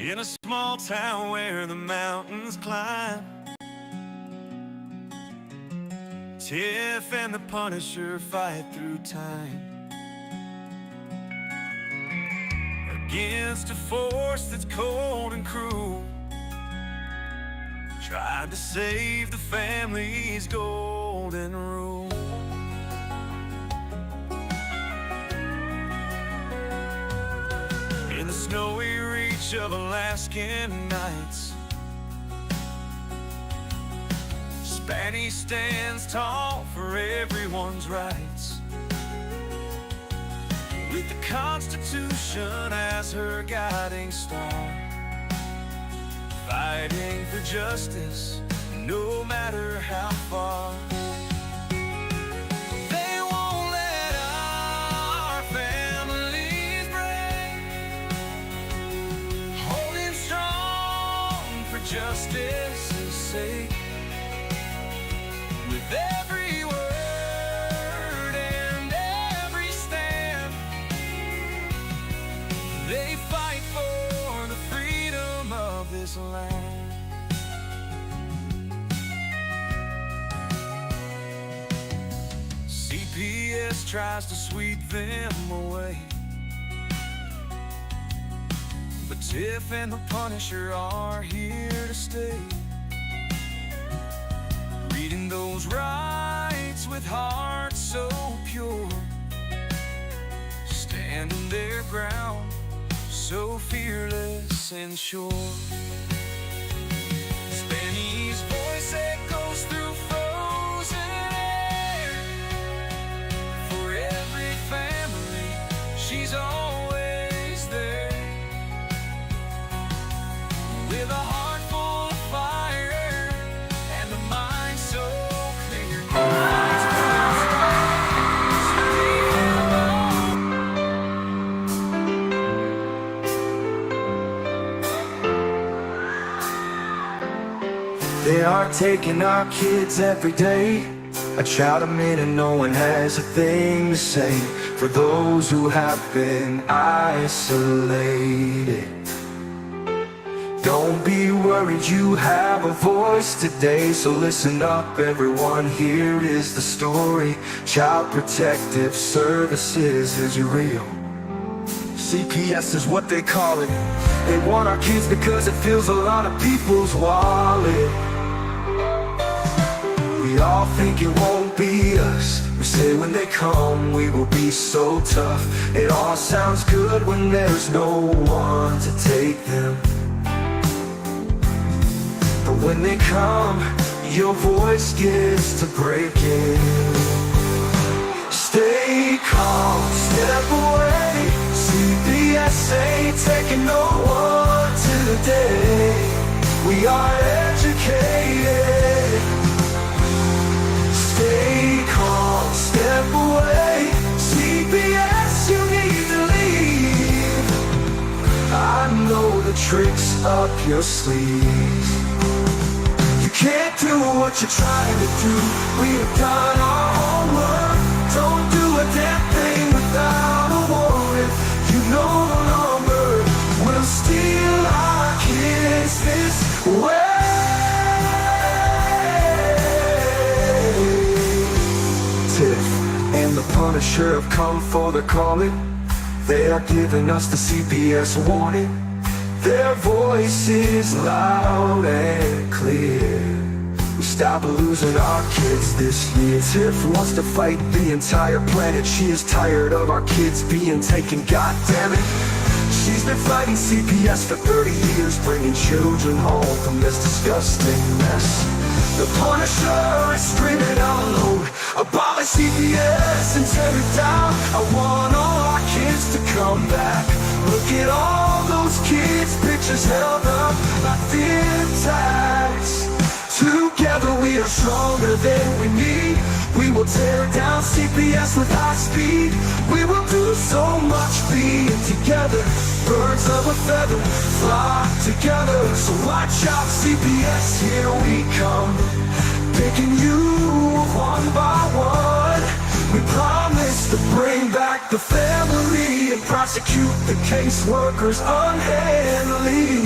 In a small town where the mountains climb, Tiff and the Punisher fight through time against a force that's cold and cruel, trying to save the family's golden rule. In the snowy reach of Alaskan nights, Spanish stands tall for everyone's rights, with the Constitution as her guiding star, fighting for justice no matter how far. They won't let our families break, holding strong for justice's sake. With every word and every stand, they fight for the freedom of this land. CPS tries to sweep them away, but Tiff and the Punisher are here to stay, reading those rights with hearts so pure, standing their ground so fearless and sure. Spanish voice echoes through frozen air. For every family, she's always there, with a heart full of fire and a mind so clear. They are taking our kids every day. I shout them in and no one has a thing to say for those who have been isolated. Don't be worried, you have a voice today. So listen up everyone, here is the story. Child Protective Services is real. CPS is what they call it. They want our kids because it fills a lot of people's wallet. We all think it won't be us. We say when they come we will be so tough. It all sounds good when there's no one to take them, but when they come, your voice gets to breaking. Stay calm, step away. CPS ain't taking no one today. We are educated. Stay calm, step away. CPS, you need to leave. I know the tricks up your sleeve. You can't do what you're trying to do. We have done our homework. Don't do a damn thing without a warrant. You know the number. We'll steal our kids this way. Tiff and the Punisher have come for the calling. They are giving us the CPS warning. Their voice is loud and clear. We stop losing our kids this year. Tiff wants to fight the entire planet. She is tired of our kids being taken, god damn it. She's been fighting CPS for 30 years, bringing children home from this disgusting mess. The Punisher is screaming out loud, abolish CPS and tear it down. I want all our kids to come back. Look at all those kids' pictures held up like thin tags. Together we are stronger than we need. We will tear down CPS with high speed. We will do so much being together. Birds of a feather flock together. So watch out CPS, here we come, picking you one by one. We promise to bring back the family and prosecute the caseworkers unhandily.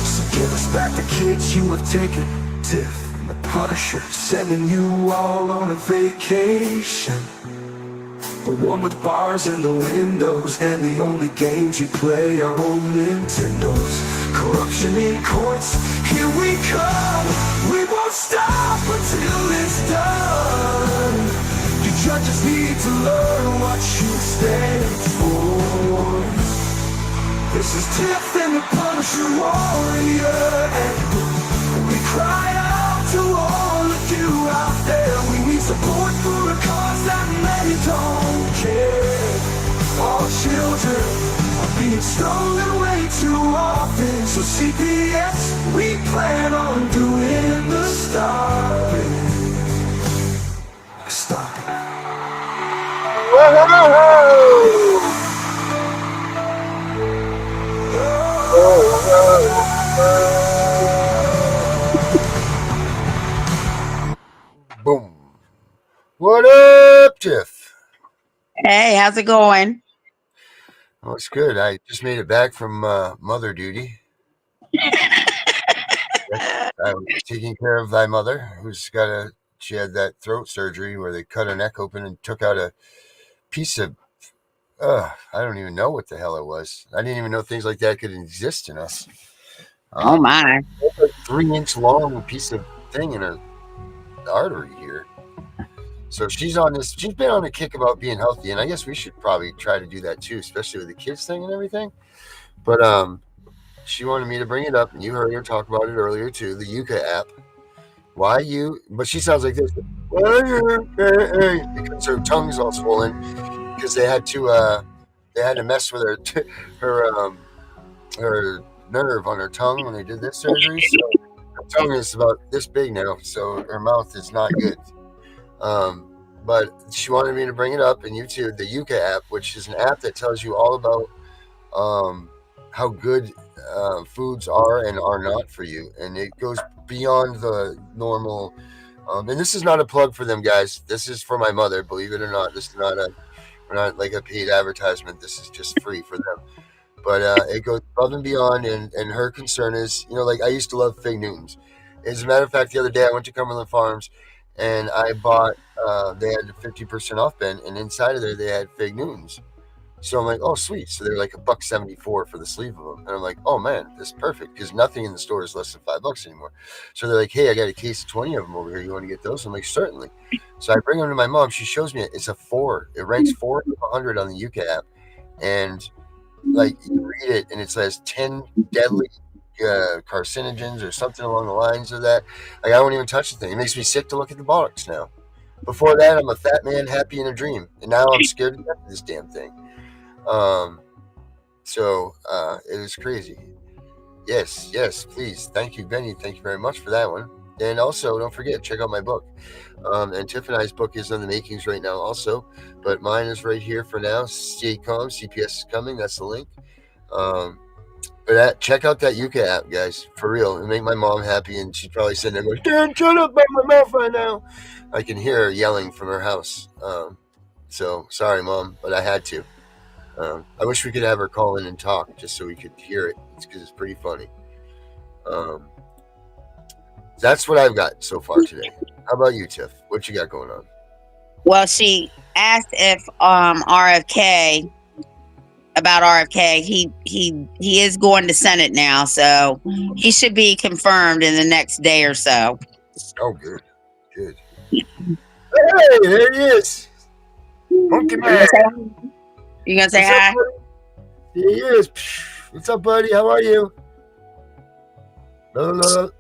So give us back the kids you have taken. Tiff and the Punisher sending you all on a vacation. The one with bars in the windows, and the only games you play are old Nintendos. Corruption in courts, here we come. We won't stop until it's done. You judges need to learn what you stand for. This is Tiff and the Punisher Warrior, and we cry out to all of you out there. We need support for a cause that many don't care. All children are being stolen way too often. So CPS, we plan on doing the stopping. Stopping. Boom. What up, Tiff? Hey, how's it going? Oh, it's good. I just made it back from mother duty. I was taking care of thy mother, she had that throat surgery where they cut her neck open and took out a piece of, I don't even know what the hell it was. I didn't even know things like that could exist in us. Oh my. 3-inch long piece of thing in her artery here. So she's been on a kick about being healthy, and I guess we should probably try to do that too, especially with the kids thing and everything. But she wanted me to bring it up, and you heard her talk about it earlier too, the Yuka app. But she sounds like this. Because her tongue's all swollen, because they had to mess with her nerve on her tongue when they did this surgery. So her tongue is about this big now, so her mouth is not good. But she wanted me to bring it up, and you too, the Yuka app, which is an app that tells you all about how good foods are and are not for you, and it goes beyond the normal. And this is not a plug for them, guys. This is for my mother. Believe it or not, this is not like a paid advertisement. This is just free for them. But it goes above and beyond, and her concern is, like I used to love Fig Newtons. As a matter of fact, the other day I went to Cumberland Farms, and I bought, they had a 50% off bin, and inside of there they had Fig Newtons. So I'm like, oh, sweet. So they're like $1.74 for the sleeve of them. And I'm like, oh, man, this is perfect, because nothing in the store is less than $5 anymore. So they're like, hey, I got a case of 20 of them over here. You want to get those? I'm like, certainly. So I bring them to my mom. She shows me it. It's a 4. It ranks 4 to 100 on the Yuka app. And, like, you read it, and it says 10 deadly carcinogens or something along the lines of that. Like, I won't even touch the thing. It makes me sick to look at the box now. Before that, I'm a fat man happy in a dream. And now I'm scared to death of this damn thing. So it was crazy. Yes, please. Thank you, Benny. Thank you very much for that one. And also, don't forget, check out my book. And Tiff and I's book is on the makings right now also, but mine is right here for now. Stay calm. CPS is coming. That's the link. But check out that Yuka app, guys. For real. It'll make my mom happy, and she's probably sitting there going, "Dan, shut up about my mouth right now." I can hear her yelling from her house. So sorry, Mom, but I had to. I wish we could have her call in and talk just so we could hear it, because it's pretty funny. That's what I've got so far today. How about you, Tiff? What you got going on? Well, she asked if RFK about RFK. He is going to Senate now, so he should be confirmed in the next day or so. Oh, good. Hey, there he is. Monkey man. You gonna say hi? Here he is. What's up, buddy? How are you? No,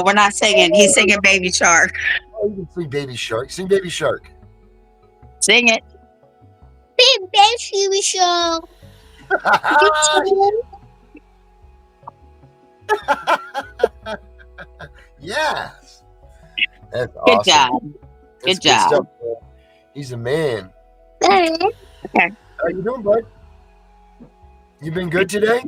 we're not singing. He's singing Baby Shark. Oh, you can sing Baby Shark. Sing Baby Shark. Sing it. Baby Shark. Yes. That's Good awesome. job. Good job. Stuff, he's a man. Okay. How you doing, bud? You been good today?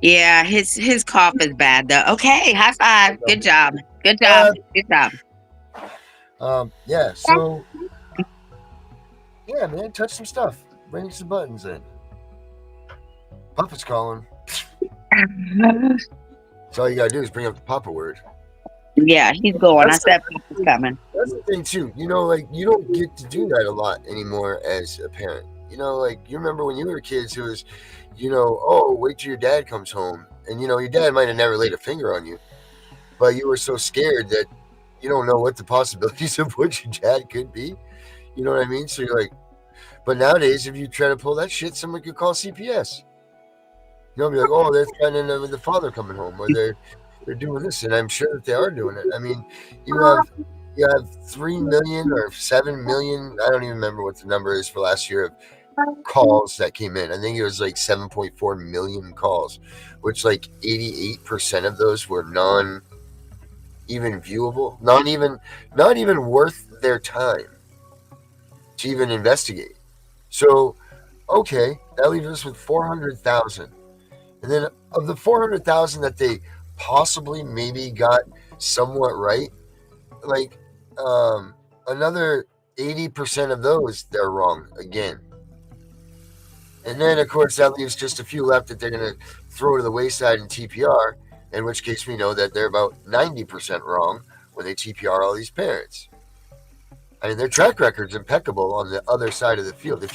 Yeah, his cough is bad though. Okay, high five. Good job. Good job. Good job. Yeah. So yeah, man, touch some stuff. Bring some buttons in. Papa's calling. So all you gotta do is bring up the Papa word. Yeah, he's going. I That's said Papa's coming. That's the thing too. Like you don't get to do that a lot anymore as a parent. Like you remember when you were kids, it was, oh, wait till your dad comes home, and your dad might have never laid a finger on you, but you were so scared that you don't know what the possibilities of what your dad could be. You know what I mean? So you're like, but nowadays, if you try to pull that shit, someone could call CPS. Be like, oh, they're threatening with the father coming home, or they're doing this, and I'm sure that they are doing it. I mean, you have 3 million or 7 million. I don't even remember what the number is for last year of calls that came in. I think it was like 7.4 million calls, which like 88% of those were non even viewable, not even worth their time to even investigate. So, okay, that leaves us with 400,000. And then of the 400,000 that they possibly maybe got somewhat right, like another 80% of those they're wrong again. And then of course that leaves just a few left that they're going to throw to the wayside in TPR, in which case we know that they're about 90% wrong when they TPR all these parents. I mean, their track record's impeccable on the other side of the field. If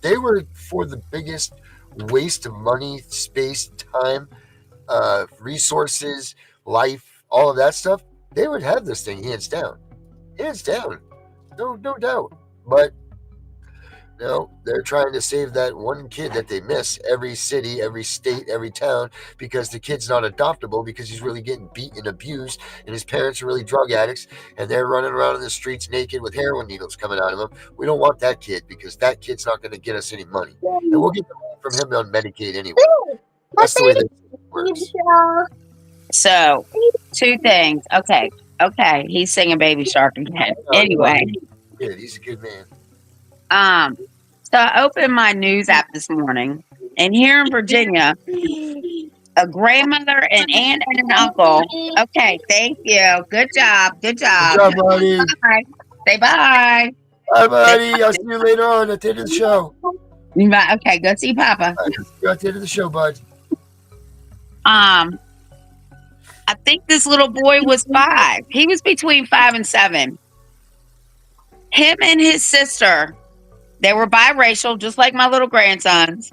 they were for the biggest waste of money, space, time, resources, life, all of that stuff, they would have this thing hands down. Hands down. No doubt. But no, they're trying to save that one kid that they miss every city, every state, every town, because the kid's not adoptable because he's really getting beat and abused, and his parents are really drug addicts, and they're running around in the streets naked with heroin needles coming out of them. We don't want that kid because that kid's not going to get us any money, and we'll get the money from him on Medicaid anyway. That's the way that works. So, two things. Okay. He's singing Baby Shark again. Anyway, he's a good man. So I opened my news app this morning, and here in Virginia, a grandmother, an aunt, and an uncle. Okay, thank you. Good job. Good job, buddy. Bye. Say bye. Bye, buddy. I'll see you later on at the end of the show. Okay, go see Papa. Go at the end of the show, bud. I think this little boy was 5. He was between 5 and 7. Him and his sister, they were biracial, just like my little grandsons.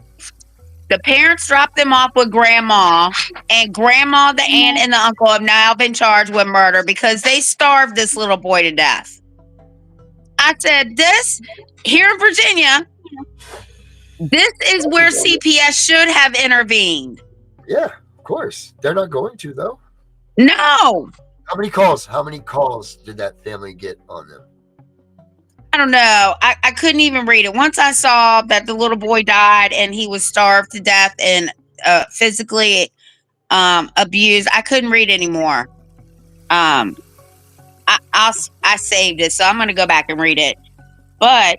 The parents dropped them off with grandma, and grandma, the aunt, and the uncle have now been charged with murder because they starved this little boy to death. I said, this, here in Virginia, this is where CPS should have intervened. Yeah, of course. They're not going to, though. No. How many calls did that family get on them? I don't know. I couldn't even read it. Once I saw that the little boy died and he was starved to death and physically abused, I couldn't read anymore. I saved it, so I'm going to go back and read it. But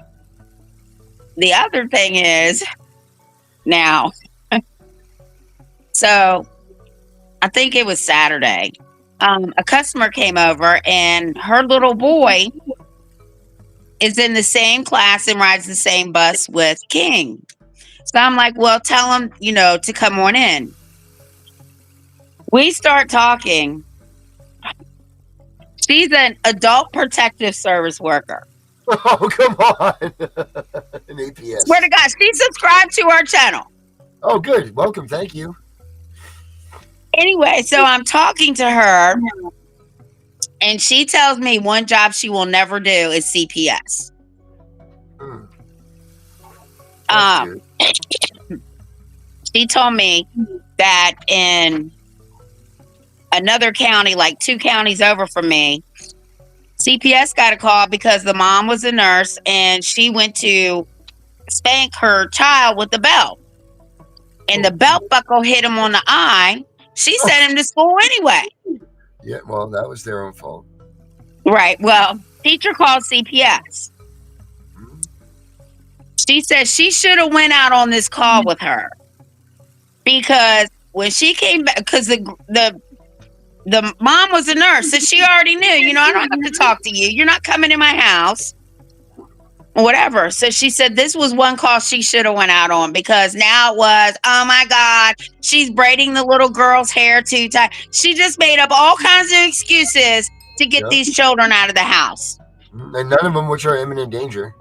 the other thing is now, so I think it was Saturday. A customer came over and her little boy is in the same class and rides the same bus with King. So I'm like, well, tell him, to come on in. We start talking. She's an adult protective service worker. Oh, come on. An APS. Swear to God, she subscribed to our channel. Oh, good. Welcome. Thank you. Anyway, so I'm talking to her, and she tells me one job she will never do is CPS. She told me that in another county, like 2 counties over from me, CPS got a call because the mom was a nurse and she went to spank her child with the belt. And the belt buckle hit him on the eye. She sent him to school anyway. Yeah, well, that was their own fault. Right. Well, teacher called CPS. She said she should have went out on this call with her. Because when she came back, because the the mom was a nurse, so she already knew, I don't have to talk to you. You're not coming in my house. Whatever. So she said this was one call she should have went out on, because now it was, oh my God, she's braiding the little girl's hair too tight. She just made up all kinds of excuses to get Yep. these children out of the house. And none of them which are imminent danger.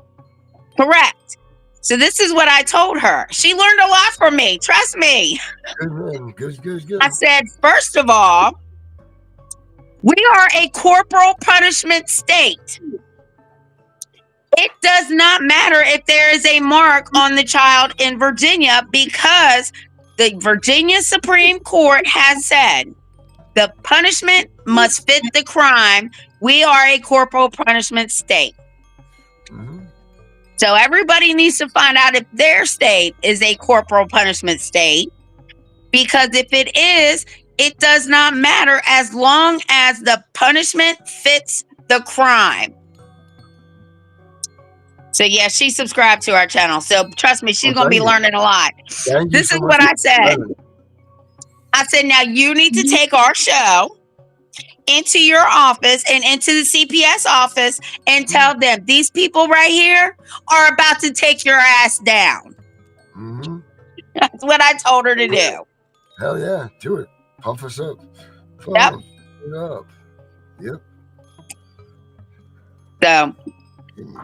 Correct. So this is what I told her. She learned a lot from me. Trust me. Good man. Good. I said, first of all, we are a corporal punishment state. It does not matter if there is a mark on the child in Virginia, because the Virginia Supreme Court has said the punishment must fit the crime. We are a corporal punishment state. Mm-hmm. So everybody needs to find out if their state is a corporal punishment state, because if it is, it does not matter as long as the punishment fits the crime. So yeah, she subscribed to our channel. So trust me, she's going to be learning a lot. This is what I said. I said, now you need to take our show into your office and into the CPS office and tell them these people right here are about to take your ass down. Mm-hmm. That's what I told her to do. Hell yeah, do it. Pump us up. Yep. It up. Yep. So,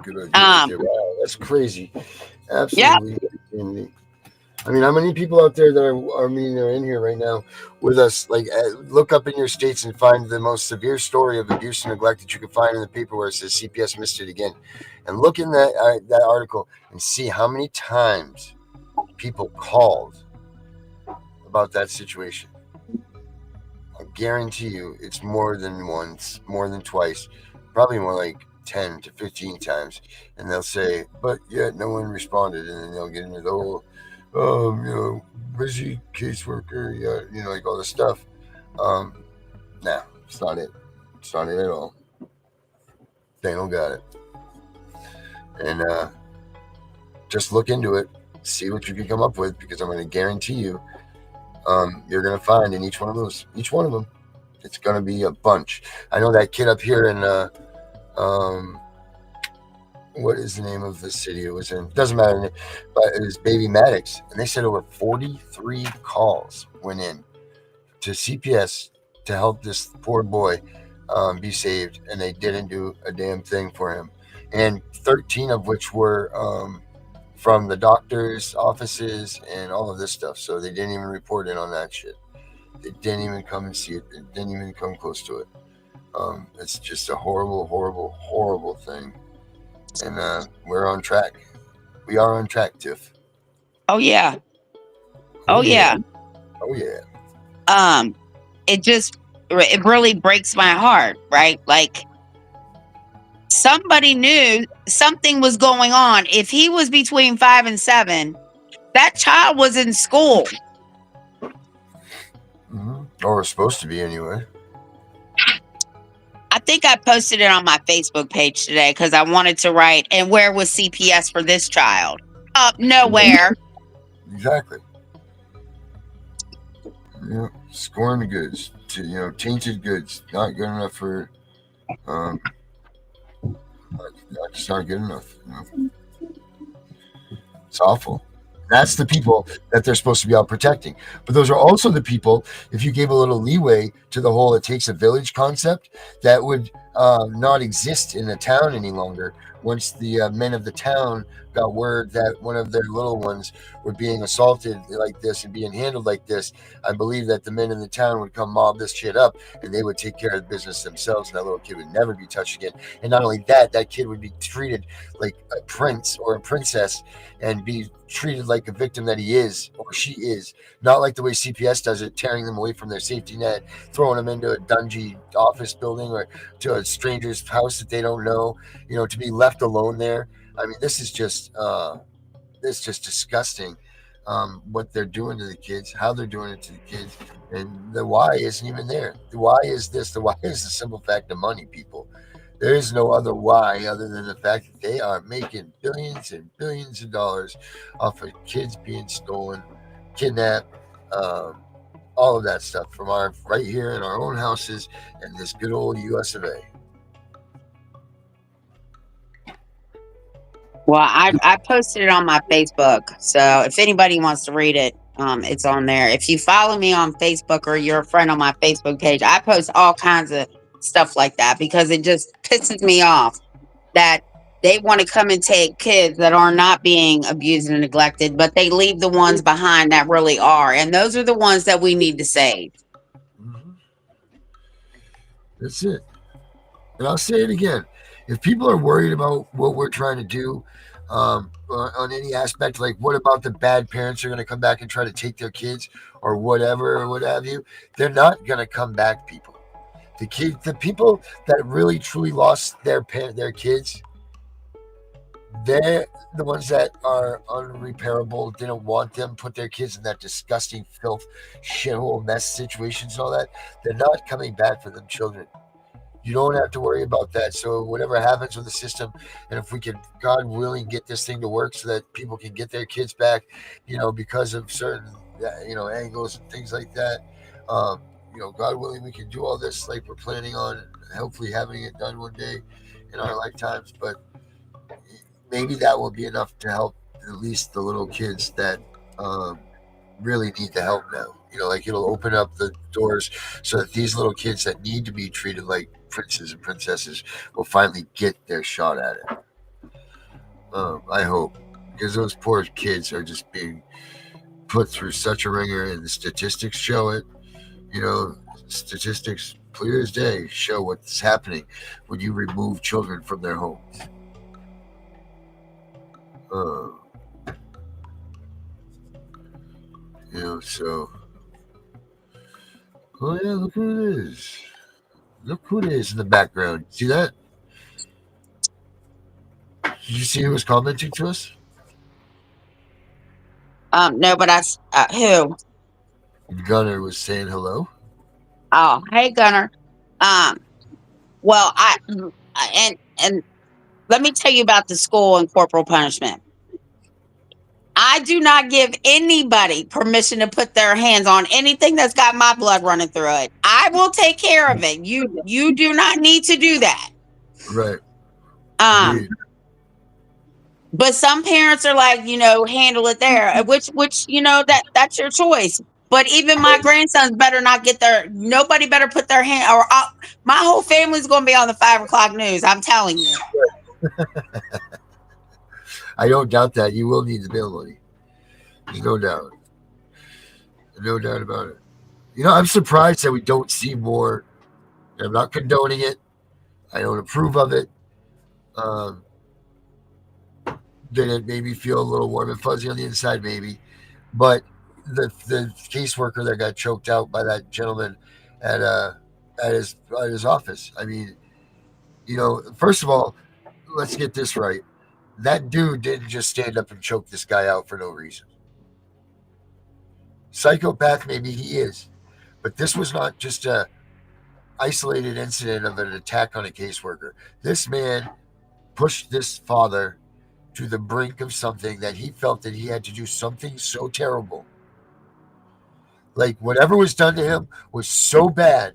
good idea. Wow, that's crazy. Absolutely. Yep. I mean, how many people out there that are in here right now with us? Like, look up in your states and find the most severe story of abuse and neglect that you can find in the paper where it says CPS missed it again, and look in that article and see how many times people called about that situation. I guarantee you, it's more than once, more than twice, probably more like 10 to 15 times, and they'll say, "But yet no one responded," and then they'll get into the whole. Busy caseworker, like all this stuff. Nah, it's not it. It's not it at all. They don't got it. And just look into it, see what you can come up with, because I'm going to guarantee you, you're going to find in each one of them, it's going to be a bunch. I know that kid up here in, what is the name of the city it was in? Doesn't matter, but it was Baby Maddox, and they said over 43 calls went in to CPS to help this poor boy be saved, and they didn't do a damn thing for him. And 13 of which were from the doctor's offices and all of this stuff. So they didn't even report in on that shit. They didn't even come and see it. They didn't even come close to it. It's just a horrible, horrible, horrible thing. And we're on track. We are on track, Tiff. Oh yeah. Oh yeah. Oh yeah. It really breaks my heart, right? Like, somebody knew something was going on. If he was between 5 and 7, that child was in school. Mm-hmm. Or was supposed to be anyway. I think I posted it on my Facebook page today because I wanted to write, and where was CPS for this child? Nowhere. Exactly. Scoring the goods, tainted goods, not good enough for, just not good enough. It's awful. That's the people that they're supposed to be out protecting. But those are also the people, if you gave a little leeway to the whole "it takes a village" concept, that would not exist in the town any longer. Once the men of the town got word that one of their little ones were being assaulted like this and being handled like this, I believe that the men in the town would come mob this shit up, and they would take care of the business themselves, and that little kid would never be touched again. And not only that, that kid would be treated like a prince or a princess and be treated like a victim that he is or she is, not like the way CPS does it, tearing them away from their safety net, throwing them into a dungy office building or to a stranger's house that they don't know, to be left alone there. I mean, this is just disgusting. What they're doing to the kids, how they're doing it to the kids, and the why isn't even there. The why is this. The why is the simple fact of money, people. There is no other why other than the fact that they are making billions and billions of dollars off of kids being stolen, kidnapped, all of that stuff from our right here in our own houses in this good old U.S. of A. Well, I posted it on my Facebook, so if anybody wants to read it, it's on there. If you follow me on Facebook or you're a friend on my Facebook page, I post all kinds of stuff like that because it just pisses me off that they want to come and take kids that are not being abused and neglected, but they leave the ones behind that really are, and those are the ones that we need to save. Mm-hmm. That's it. And I'll say it again. If people are worried about what we're trying to do on any aspect, like what about the bad parents are going to come back and try to take their kids or whatever or what have you, they're not going to come back, people. The people that really truly lost their kids, they're the ones that are unrepairable, didn't want them, put their kids in that disgusting filth, shithole mess situations and all that. They're not coming back for them children. You don't have to worry about that. So whatever happens with the system, and if we can, God willing, get this thing to work so that people can get their kids back, because of certain, angles and things like that. God willing, we can do all this like we're planning on, and hopefully having it done one day in our lifetimes. But maybe that will be enough to help at least the little kids that really need the help now. Like it'll open up the doors so that these little kids that need to be treated like princes and princesses will finally get their shot at it. I hope, because those poor kids are just being put through such a ringer, and the statistics show it. Statistics clear as day show what's happening when you remove children from their homes. Uh, so. Oh yeah, look who it is. Look who it is in the background. See that? Did you see who was commenting to us? No, but who? Gunner was saying hello. Oh, hey, Gunner. Um, well, and let me tell you about the school and corporal punishment. I do not give anybody permission to put their hands on anything that's got my blood running through it. I will take care of it. You do not need to do that. Right. Um, Agreed. but some parents are like, handle it there, which that's your choice. But even my grandsons better not get nobody better put their hand, or my whole family's going to be on the 5 o'clock news. I'm telling you. I don't doubt that. You will need the bail money. There's no doubt. No doubt about it. I'm surprised that we don't see more. I'm not condoning it. I don't approve of it. Um, did it made me feel a little warm and fuzzy on the inside, maybe. But the caseworker that got choked out by that gentleman at his office. I mean, first of all, let's get this right. That dude didn't just stand up and choke this guy out for no reason. Psychopath, maybe he is, but this was not just a isolated incident of an attack on a caseworker. This man pushed this father to the brink of something that he felt that he had to do something so terrible. Like whatever was done to him was so bad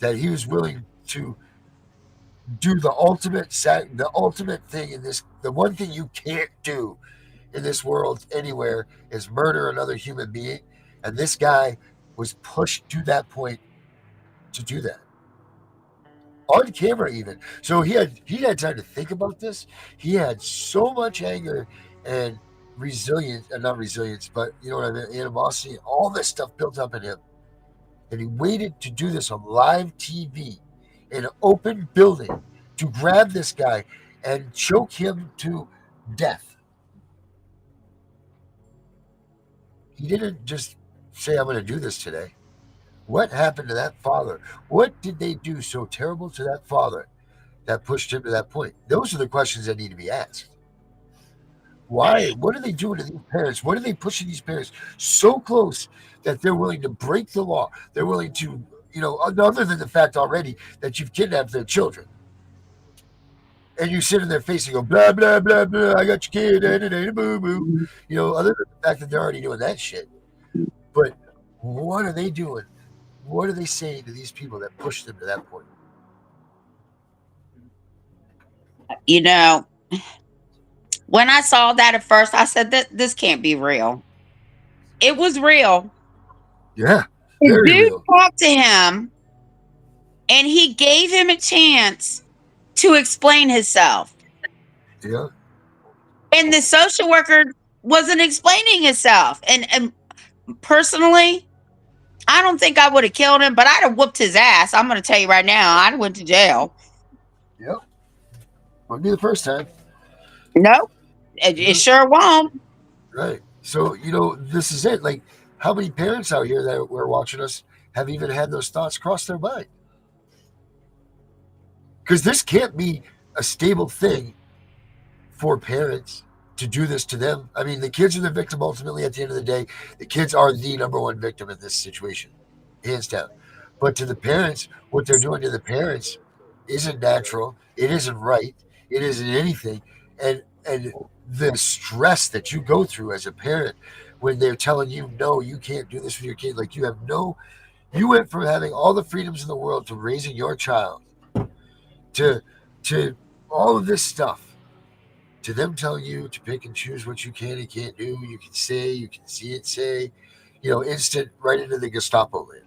that he was willing to do the ultimate thing in this. The one thing you can't do in this world anywhere is murder another human being, and this guy was pushed to that point to do that on camera even. So he had time to think about this. He had so much anger and resilience, not resilience, but you know what I mean, animosity, all this stuff built up in him, and he waited to do this on live TV in an open building to grab this guy and choke him to death. He didn't just say, I'm going to do this today. What happened to that father? What did they do so terrible to that father that pushed him to that point? Those are the questions that need to be asked. Why? What are they doing to these parents? What are they pushing these parents so close that they're willing to break the law? They're willing to, other than the fact already that you've kidnapped their children. And you sit in their face and go, blah, blah, blah, blah, I got your kid, boo, boo. Other than the fact that they're already doing that shit. But What are they doing? What are they saying to these people that pushed them to that point? You know, when I saw that at first, I said that this can't be real. It was real. Yeah, The very dude real. talked to him and he gave him a chance to explain himself. Yeah, And the social worker wasn't explaining himself. And personally, I don't think I would have killed him, but I'd have whooped his ass. I'm going to tell you right now, I'd have went to jail. yep. Wouldn't be the first time. Nope, it Yeah, sure won't. right. So this is it. Like, how many parents out here that were watching us have even had those thoughts cross their mind? Because this can't be a stable thing for parents to do this to them. I mean, the kids are the victim ultimately at the end of the day. The kids are the number one victim in this situation, hands down. But to the parents, what they're doing to the parents isn't natural. It isn't right. It isn't anything. And the stress that you go through as a parent when they're telling you, no, you can't do this with your kid. Like you went from having all the freedoms in the world to raising your child to to all of this stuff, to them telling you to pick and choose what you can and can't do. You can say, you can see it say, instant right into the Gestapo land,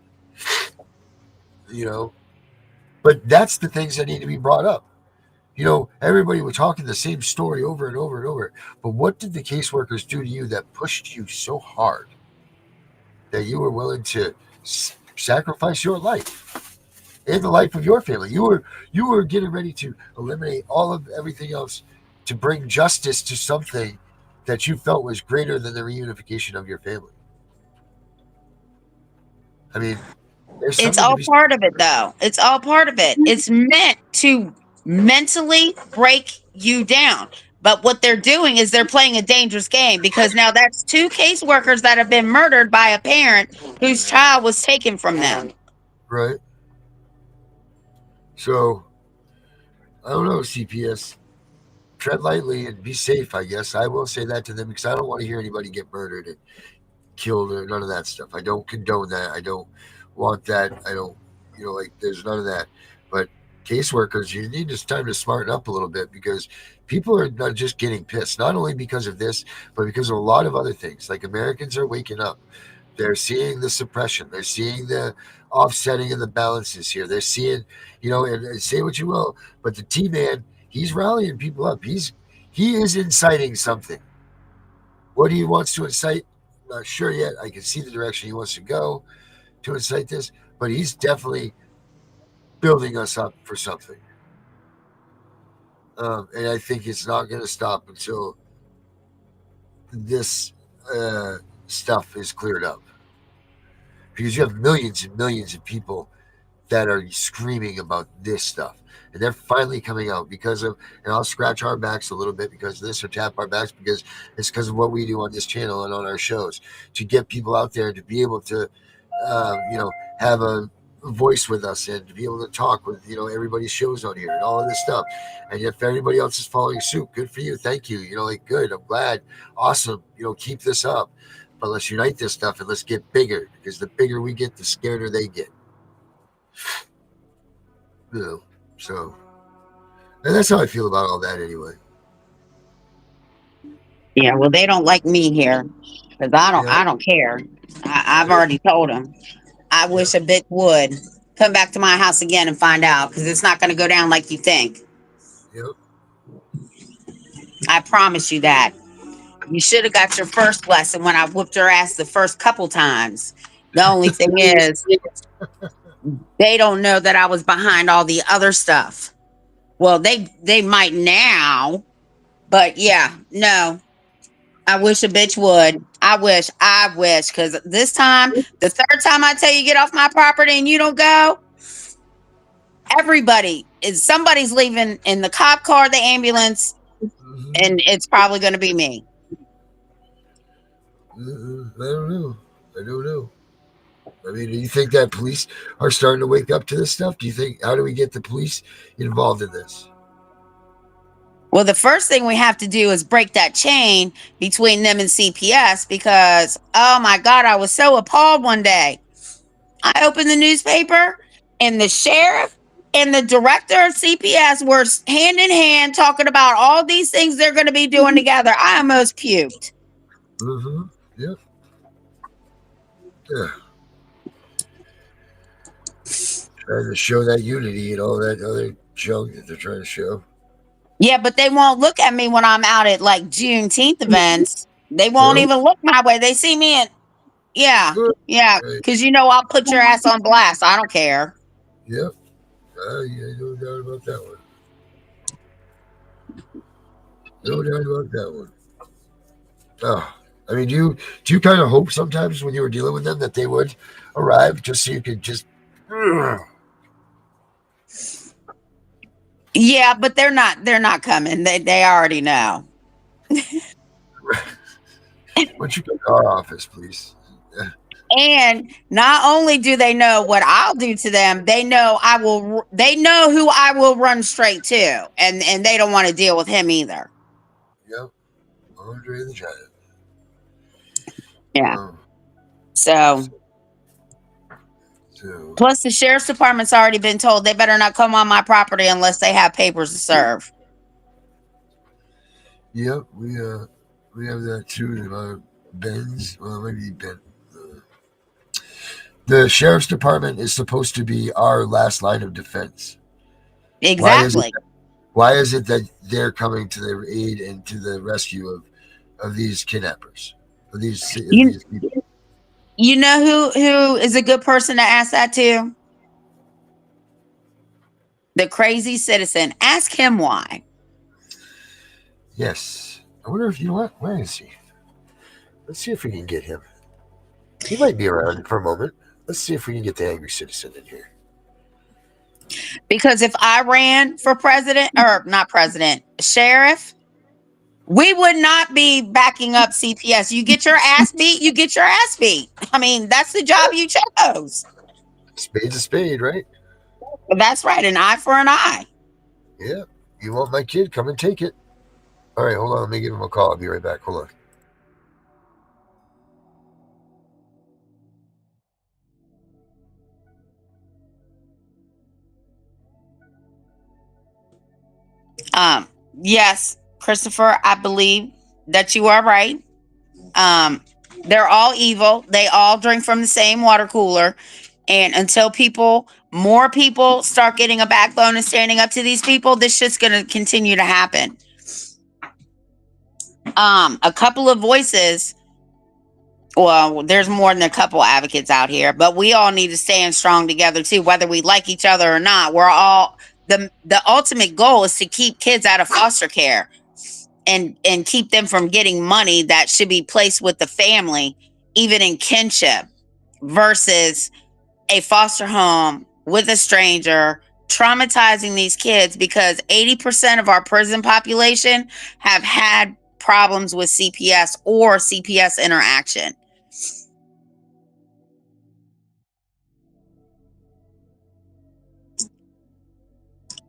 you know. But that's the things that need to be brought up. Everybody was talking the same story over and over and over. But what did the caseworkers do to you that pushed you so hard that you were willing to sacrifice your life and the life of your family? You were getting ready to eliminate all of everything else to bring justice to something that you felt was greater than the reunification of your family. I mean, there's It's something to all be. part of it, though. It's all part of it. It's meant to mentally break you down. But what they're doing is they're playing a dangerous game because now that's two caseworkers that have been murdered by a parent whose child was taken from them. Right. So I don't know, CPS. Tread lightly and be safe, I guess. I will say that to them because I don't want to hear anybody get murdered and killed or none of that stuff. I don't condone that. I don't want that. I don't, like there's none of that. But caseworkers, you need this time to smarten up a little bit because people are not just getting pissed, not only because of this, but because of a lot of other things. Like Americans are waking up. They're seeing the suppression. They're seeing the offsetting of the balances here. They're seeing, and say what you will, but the T man, he's rallying people up. He is inciting something. What he wants to incite, I'm not sure yet. I can see the direction he wants to go to incite this, but he's definitely building us up for something. And I think it's not going to stop until this stuff is cleared up. Because you have millions and millions of people that are screaming about this stuff. And they're finally coming out because of, and I'll scratch our backs a little bit because of this or tap our backs because it's because of what we do on this channel and on our shows to get people out there to be able to, have a voice with us and to be able to talk with, everybody's shows on here and all of this stuff. And if everybody else is following suit, good for you. Thank you. Good. I'm glad. Awesome. Keep this up. But let's unite this stuff and let's get bigger because the bigger we get, the scarier they get. So, and that's how I feel about all that anyway. Yeah, well, they don't like me here because Yeah, I don't care. I've already told them. I yeah, wish a bitch would come back to my house again and find out because it's not going to go down like you think. yeah. I promise you that. You should have got your first lesson when I whooped your ass the first couple times. The only thing is, they don't know that I was behind all the other stuff. Well, they might now, but yeah, no. I wish a bitch would. I wish, because this time, the third time I tell you get off my property and you don't go, somebody's leaving in the cop car, the ambulance, Mm-hmm. and it's probably going to be me. I don't know. I don't know. I mean, do you think that police are starting to wake up to this stuff? Do you think, how do we get the police involved in this? Well, the first thing we have to do is break that chain between them and CPS because, oh my God, I was so appalled one day. I opened the newspaper and the sheriff and the director of CPS were hand in hand talking about all these things they're going to be doing together. I almost puked. Mm-hmm. Yep. Yeah. Trying to show that unity and all that other junk that they're trying to show. Yeah, but they won't look at me when I'm out at like Juneteenth events. They won't Yep. even look my way. They see me and yeah, yeah, Right. because I'll put your ass on blast. I don't care. Yep. Yeah, no doubt about that one. No doubt about that one. Oh, I mean, do you kind of hope sometimes when you were dealing with them that they would arrive just so you could just? Yeah, but they're not coming. They already know. Once you come to our office, please. And not only do they know what I'll do to them, they know they know who I will run straight to. And they don't want to deal with him either. Yep. Andre the Giant. Yeah. Um, So so plus the sheriff's department's already been told they better not come on my property unless they have papers to serve. yep, we have that too. Ben's, well, maybe Ben. The sheriff's department is supposed to be our last line of defense. Why is it? Exactly. Why is it that they're coming to their aid and to the rescue of these kidnappers, of You these people? you know who is a good person to ask that to? The crazy citizen. Ask him why. Yes. I wonder if you know what? Where is he? Let's see if we can get him. He might be around for a moment. Let's see if we can get the angry citizen in here. Because if I ran for president or not president, sheriff, we would not be backing up CPS. You get your ass beat, you get your ass beat. I mean, that's the job you chose. Spade's a spade, right? That's right, an eye for an eye. Yeah. You want my kid? Come and take it. All right, hold on. Let me give him a call. I'll be right back. Hold on. Yes, Christopher, I believe that you are right. Um, they're all evil. They all drink from the same water cooler. And until more people start getting a backbone and standing up to these people, this shit's going to continue to happen. A couple of voices. Well, there's more than a couple advocates out here, but we all need to stand strong together too, whether we like each other or not. We're all the ultimate goal is to keep kids out of foster care and keep them from getting money that should be placed with the family, even in kinship, versus a foster home with a stranger, traumatizing these kids because 80% of our prison population have had problems with CPS or CPS interaction.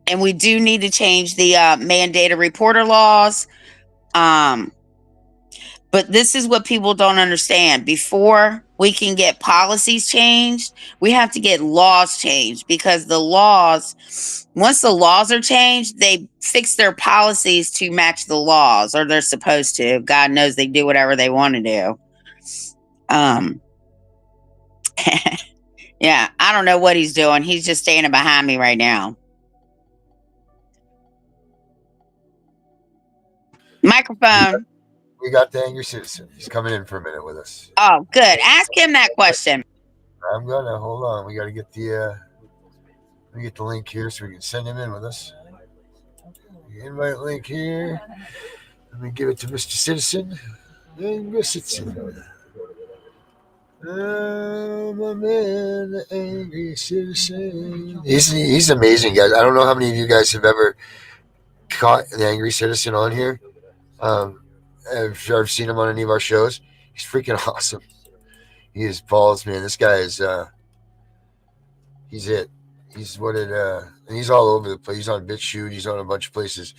And we do need to change the mandated reporter laws. But this is what people don't understand. Before we can get policies changed, we have to get laws changed because once the laws are changed, they fix their policies to match the laws, or they're supposed to. God knows they do whatever they want to do. Yeah, I don't know what he's doing. He's just standing behind me right now. Microphone. We got the angry citizen. He's coming in for a minute with us. Oh, good. Ask him that question. I'm gonna hold on. We got to get the link here so we can send him in with us. The invite link here. Let me give it to Mr. Citizen. Angry Citizen. My man, the angry citizen. He's amazing, guys. I don't know how many of you guys have ever caught the angry citizen on here. I've seen him on any of our shows. He's freaking awesome. He is balls, man. This guy is he's it. He's what it and he's all over the place. He's on BitChute, he's on a bunch of places.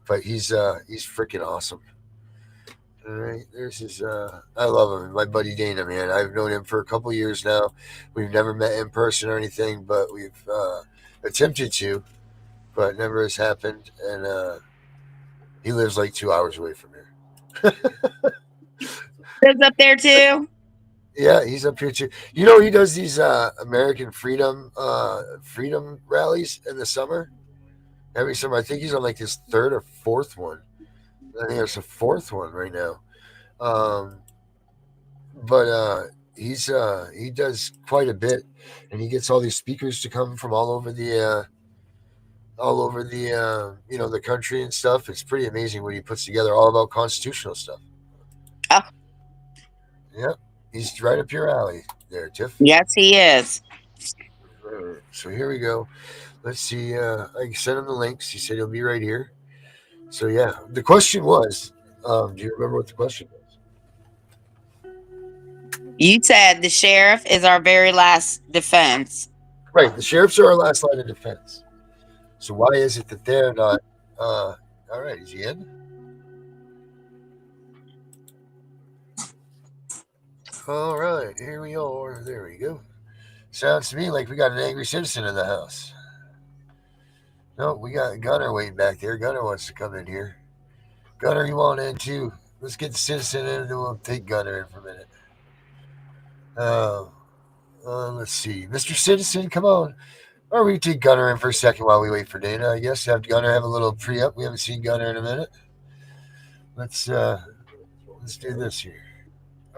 but he's freaking awesome. All right, there's his. I love him, my buddy Dana, man. I've known him for a couple years now. We've never met in person or anything, but we've attempted to, but never has happened. And he lives like 2 hours away from here. Lives up there too. Yeah, he's up here too. You know, he does these American freedom rallies in the summer. Every summer, I think he's on like his third or fourth one. I think there's a fourth one right now. Um, but he does quite a bit, and he gets all these speakers to come from all over the the country and stuff. It's pretty amazing what he puts together, all about constitutional stuff. Oh, Yeah, he's right up your alley there, Tiff. yes, he is. So here we go. Let's see. I sent him the links. He said he'll be right here. So yeah, the question was, do you remember what the question was? You said the sheriff is our very last defense. Right, the sheriffs are our last line of defense. So why is it that they're not? All right, is he in? All right, here we are. There we go. Sounds to me like we got an angry citizen in the house. No, we got Gunner waiting back there. Gunner wants to come in here. Gunner, you want in too? Let's get the citizen in and then we'll take Gunner in for a minute. Let's see. Mr. Citizen, come on. Or we take Gunner in for a second while we wait for Dana, I guess. Have Gunner have a little pre-up. We haven't seen Gunner in a minute. Let's do this here.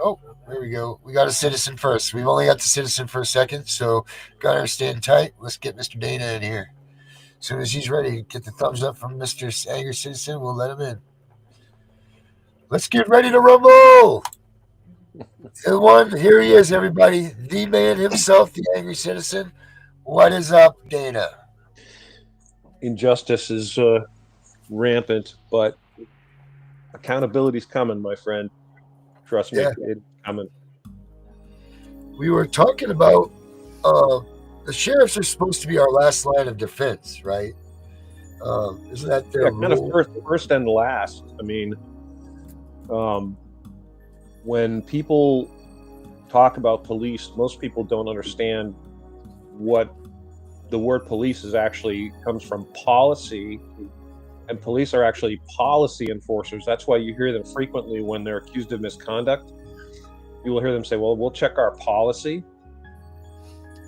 Oh, there we go. We got a citizen first. We've only got the citizen for a second, so Gunner, stand tight. Let's get Mr. Dana in here. As soon as he's ready, get the thumbs up from Mr. Angry Citizen. We'll let him in. Let's get ready to rumble. The one, here he is, everybody. The man himself, the Angry Citizen. What is up, Dana? Injustice is rampant, but accountability's coming, my friend. Trust me, it's coming. We were talking about the sheriffs are supposed to be our last line of defense, right? Isn't that their rule? Kind of first and last. I mean, when people talk about police, most people don't understand what the word police is actually comes from policy, and police are actually policy enforcers. That's why you hear them frequently when they're accused of misconduct. You will hear them say, well, we'll check our policy.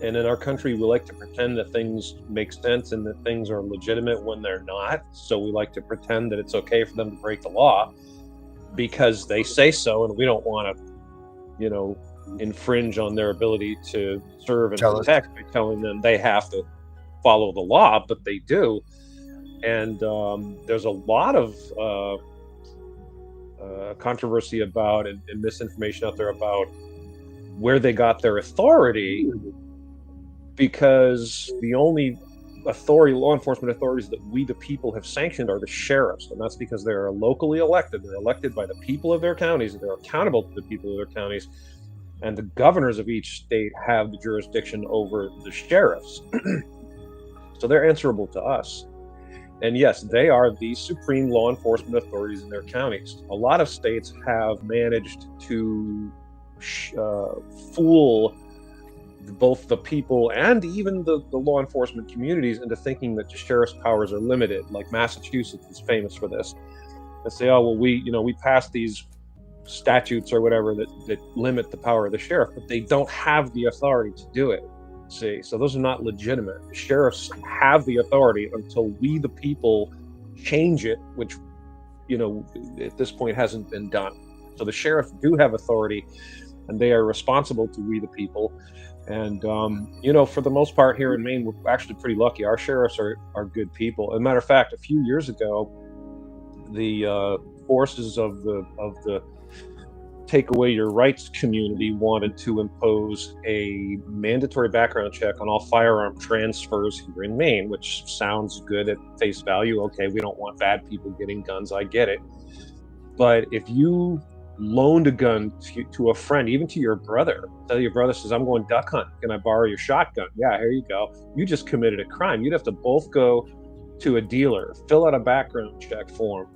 And in our country, we like to pretend that things make sense and that things are legitimate when they're not. So we like to pretend that it's okay for them to break the law because they say so, and we don't want to, infringe on their ability to serve and protect by telling them they have to follow the law, but they do. And there's a lot of controversy about and misinformation out there about where they got their authority, because the only law enforcement authorities that we, the people, have sanctioned are the sheriffs, and that's because they're locally elected. They're elected by the people of their counties, and they're accountable to the people of their counties. And the governors of each state have the jurisdiction over the sheriffs. So they're answerable to us. And yes, they are the supreme law enforcement authorities in their counties. A lot of states have managed to fool both the people and even the law enforcement communities into thinking that the sheriff's powers are limited. Like Massachusetts is famous for this. They say, oh, well, we passed these statutes or whatever that limit the power of the sheriff, but they don't have the authority to do it. See, so those are not legitimate. The sheriffs have the authority until we, the people, change it, which, at this point hasn't been done. So the sheriffs do have authority, and they are responsible to we, the people. And, for the most part here in Maine, we're actually pretty lucky. Our sheriffs are good people. As a matter of fact, a few years ago, the forces of the Take Away Your Rights community wanted to impose a mandatory background check on all firearm transfers here in Maine, which sounds good at face value. Okay, we don't want bad people getting guns. I get it. But if you loaned a gun to a friend, even to your brother, tell your brother says, I'm going duck hunt. Can I borrow your shotgun? Yeah, here you go. You just committed a crime. You'd have to both go to a dealer, fill out a background check form,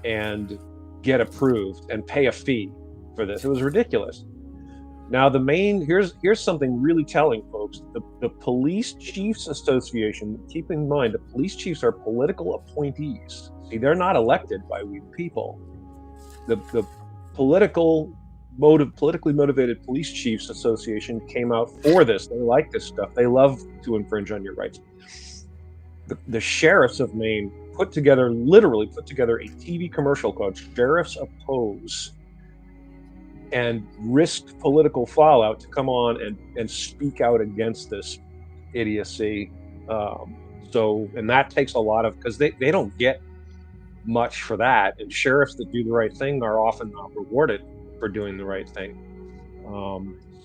and get approved and pay a fee for this. It was ridiculous. Now here's something really telling, folks. The Police Chiefs Association, keep in mind, the police chiefs are political appointees. See, they're not elected by we the people. The politically motivated Police Chiefs Association came out for this. They like this stuff. They love to infringe on your rights. The sheriffs of Maine literally put together a TV commercial called Sheriffs Oppose, and risked political fallout to come on and speak out against this idiocy. And that takes a lot of, because they don't get much for that, and sheriffs that do the right thing are often not rewarded for doing the right thing.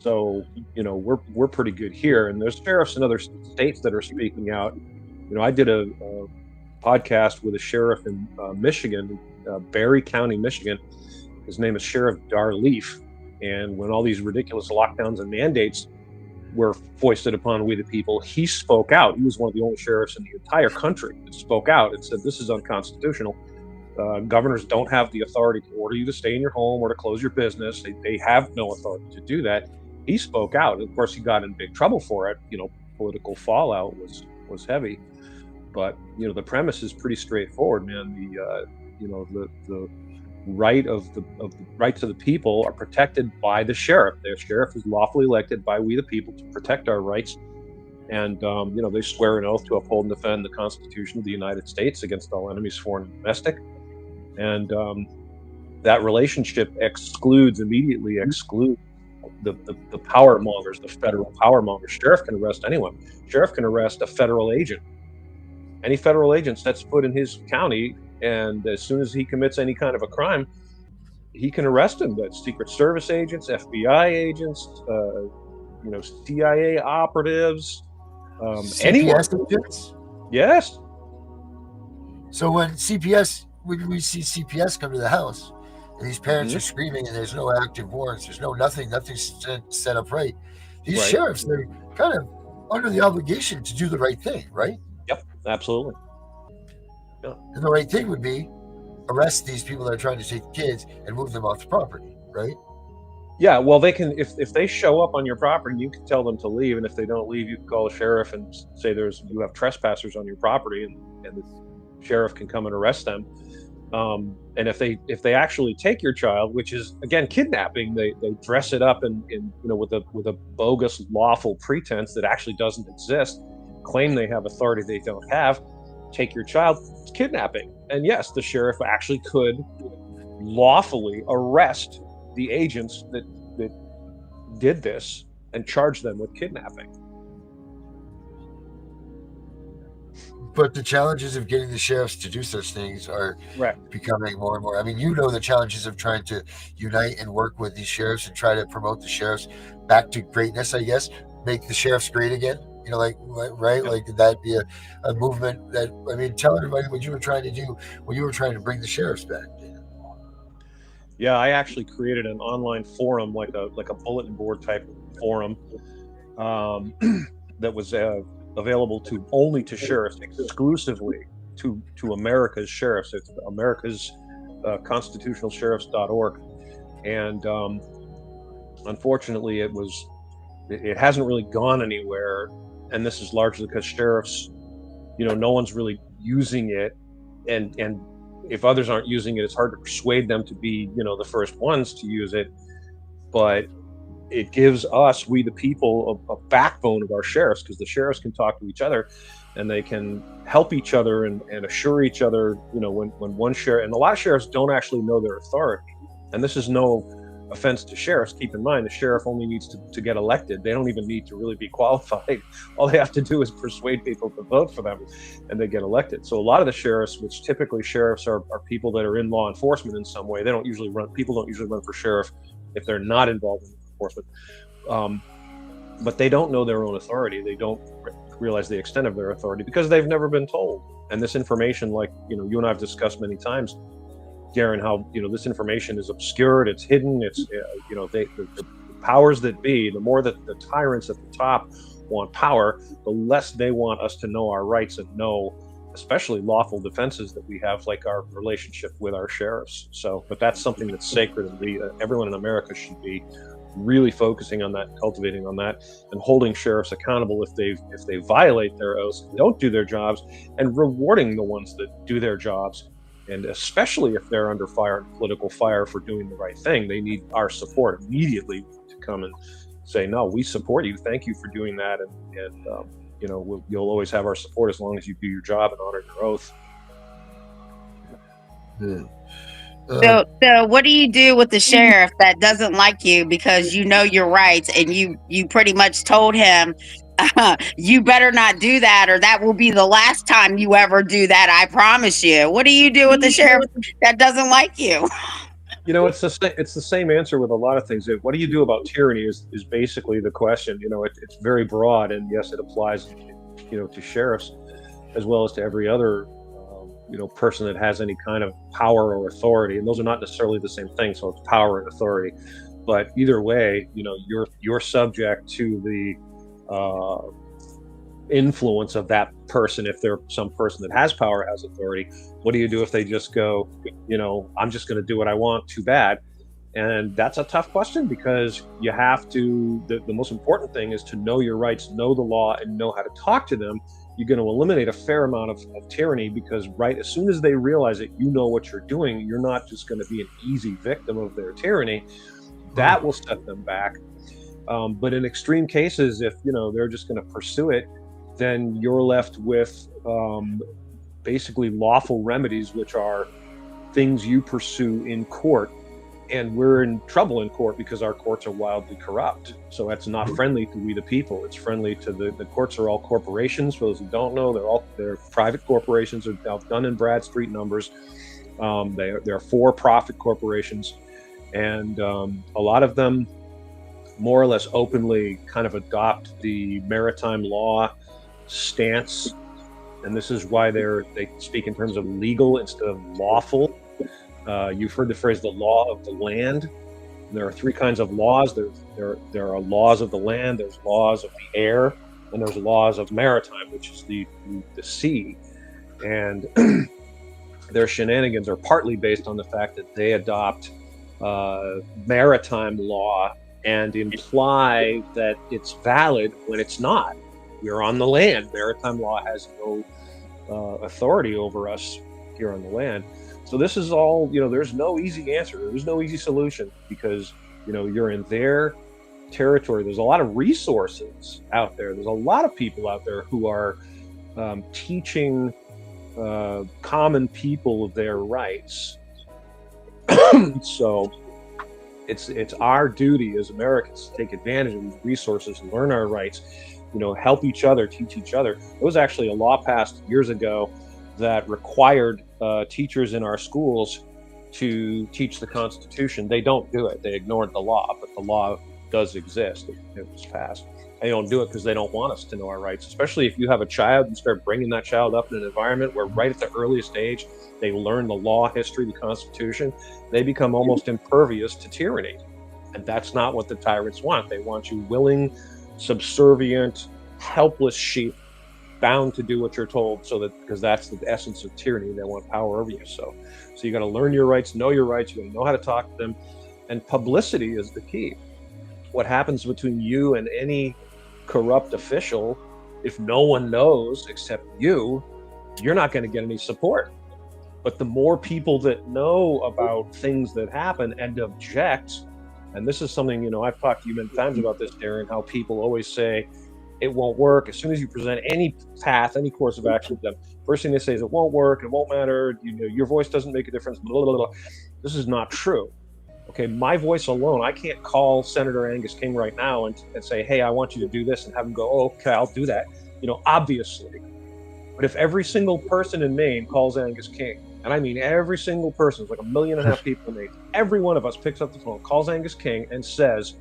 We're pretty good here, and there's sheriffs in other states that are speaking out. I did a podcast with a sheriff in Michigan, Barry County, Michigan. His name is Sheriff Darleaf. And when all these ridiculous lockdowns and mandates were foisted upon we the people, he spoke out. He was one of the only sheriffs in the entire country that spoke out and said, this is unconstitutional. Governors don't have the authority to order you to stay in your home or to close your business. They have no authority to do that. He spoke out. Of course, he got in big trouble for it. Political fallout was heavy. But, the premise is pretty straightforward, man. The rights of the people are protected by the sheriff. Their sheriff is lawfully elected by we the people to protect our rights. And, they swear an oath to uphold and defend the Constitution of the United States against all enemies, foreign and domestic. And that relationship immediately excludes the power mongers, the federal power mongers. Sheriff can arrest anyone. Sheriff can arrest a federal agent. Any federal agent sets foot in his county, and as soon as he commits any kind of a crime, he can arrest him. That's Secret Service agents, FBI agents, CIA operatives, anyone. CPS agents? Yes. So when we see CPS come to the house, and these parents are screaming, and there's no active warrants, there's nothing's set up right. These sheriffs, they're kind of under the obligation to do the right thing, right? Yep, absolutely. Yeah. And the right thing would be arrest these people that are trying to take the kids and move them off the property, right? Yeah, well, they can, if they show up on your property, you can tell them to leave, and if they don't leave, you can call the sheriff and say you have trespassers on your property, and the sheriff can come and arrest them. And if they actually take your child, which is again kidnapping, they dress it up in with a bogus lawful pretense that actually doesn't exist, claim they have authority they don't have, take your child, it's kidnapping. And yes, the sheriff actually could lawfully arrest the agents that did this and charge them with kidnapping. But the challenges of getting the sheriffs to do such things are becoming more and more. I mean, the challenges of trying to unite and work with these sheriffs and try to promote the sheriffs back to greatness, I guess, make the sheriffs great again. Right? Like, did that be a movement that, tell everybody what you were trying to do when you were trying to bring the sheriffs back. Yeah, I actually created an online forum, like a bulletin board type forum, that was available only to sheriffs, exclusively to America's sheriffs. It's America's constitutional sheriffs.org. And unfortunately, it hasn't really gone anywhere. And this is largely because sheriffs, no one's really using it. And if others aren't using it, it's hard to persuade them to be, the first ones to use it. But it gives us, we the people, a backbone of our sheriffs, because the sheriffs can talk to each other and they can help each other and assure each other, when one sheriff, and a lot of sheriffs don't actually know their authority. And this is no offense to sheriffs. Keep in mind, the sheriff only needs to get elected. They don't even need to really be qualified. All they have to do is persuade people to vote for them and they get elected. So a lot of the sheriffs, which typically sheriffs are people that are in law enforcement in some way, people don't usually run for sheriff if they're not involved in enforcement. But they don't know their own authority. They don't realize the extent of their authority because they've never been told. And this information, like, you and I have discussed many times, Darren, how this information is obscured, it's hidden, it's the powers that be, the more that the tyrants at the top want power, the less they want us to know our rights and know especially lawful defenses that we have, like our relationship with our sheriffs. So, but that's something that's sacred, and everyone in America should be really focusing on that, cultivating on that, and holding sheriffs accountable if they violate their oaths, don't do their jobs, and rewarding the ones that do their jobs. And especially if they're under fire, political fire, for doing the right thing, they need our support immediately to come and say, no, we support you. Thank you for doing that. And you know, you'll always have our support as long as you do your job and honor your oath. So what do you do with the sheriff that doesn't like you because you know your rights, and you pretty much told him, you better not do that, or that will be the last time you ever do that, I promise you? What do you do with the sheriff that doesn't like you? You know, it's the same answer with a lot of things. What do you do about tyranny is basically the question. You know, it's very broad, and yes, it applies, you know, to sheriffs as well as to every other you know, person that has any kind of power or authority, and those are not necessarily the same thing. So it's power and authority, but either way, you know, you're subject to the influence of that person. If they're some person that has power, has authority, what do you do if they just go, you know, I'm just going to do what I want, too bad? And that's a tough question, because you have to, the most important thing is to know your rights, know the law, and know how to talk to them. You're going to eliminate a fair amount of tyranny, because right as soon as they realize that you know what you're doing, you're not just going to be an easy victim of their tyranny. That will set them back. But in extreme cases, if, you know, they're just going to pursue it, then you're left with basically lawful remedies, which are things you pursue in court. And we're in trouble in court because our courts are wildly corrupt. So that's not friendly to we the people. It's friendly to the courts. Are all corporations. For those who don't know, they're private corporations. They're Dun and Bradstreet numbers. They're for-profit corporations, and a lot of them more or less openly kind of adopt the maritime law stance. And this is why they speak in terms of legal instead of lawful. You've heard the phrase the law of the land. There are three kinds of laws. There are laws of the land, there's laws of the air, and there's laws of maritime, which is the sea. And their shenanigans are partly based on the fact that they adopt maritime law and imply that it's valid when it's not. We're on the land. Maritime law has no authority over us here on the land. So this is all, you know, there's no easy answer. There's no easy solution, because, you know, you're in their territory. There's a lot of resources out there. There's a lot of people out there who are teaching common people their rights. So it's our duty as Americans to take advantage of these resources and learn our rights, you know, help each other, teach each other. There was actually a law passed years ago that required teachers in our schools to teach the Constitution. They don't do it. They ignored the law, but the law does exist. It was passed. They don't do it because they don't want us to know our rights, especially if you have a child and start bringing that child up in an environment where right at the earliest age, they learn the law, history, the Constitution. They become almost impervious to tyranny. And that's not what the tyrants want. They want you willing, subservient, helpless sheep, bound to do what you're told, so that, because that's the essence of tyranny. They want power over you. So you got to learn your rights, know your rights. You got to know how to talk to them, and publicity is the key. What happens between you and any corrupt official, if no one knows except you're not going to get any support. But the more people that know about things that happen and object, and this is something, you know, I've talked to you many times about this, Darren, how people always say it won't work. As soon as you present any path, any course of action to them, first thing they say is it won't work, it won't matter, you know, your voice doesn't make a difference, blah, blah, blah. This is not true. Okay, my voice alone, I can't call Senator Angus King right now and say, hey, I want you to do this, and have him go, oh, okay, I'll do that. You know, obviously. But if every single person in Maine calls Angus King, and I mean every single person, it's like 1.5 million people in Maine, every one of us picks up the phone, calls Angus King, and says,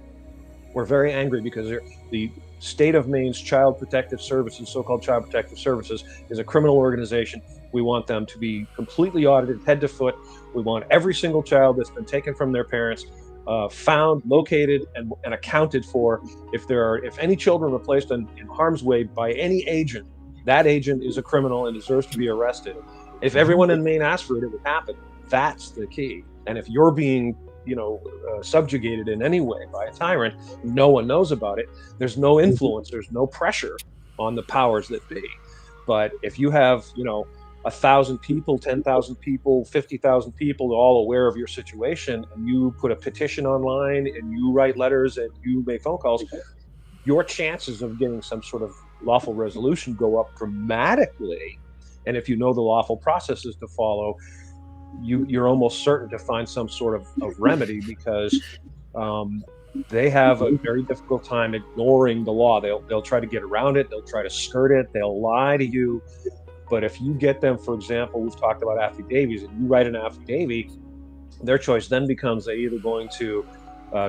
we're very angry because the state of Maine's Child Protective Services, so-called Child Protective Services, is a criminal organization. We want them to be completely audited head to foot. We want every single child that's been taken from their parents found, located, and accounted for. If any children are placed in harm's way by any agent, that agent is a criminal and deserves to be arrested. If everyone in Maine asked for it, it would happen. That's the key. And if you're being, subjugated in any way by a tyrant, no one knows about it. There's no influence. There's no pressure on the powers that be. But if you have, 1,000 people, 10,000 people, 50,000 people all aware of your situation, and you put a petition online and you write letters and you make phone calls, your chances of getting some sort of lawful resolution go up dramatically. And if you know the lawful processes to follow, you're almost certain to find some sort of remedy, because they have a very difficult time ignoring the law. They'll try to get around it. They'll try to skirt it. They'll lie to you. But if you get them, for example, we've talked about affidavits, and you write an affidavit, their choice then becomes they're either going to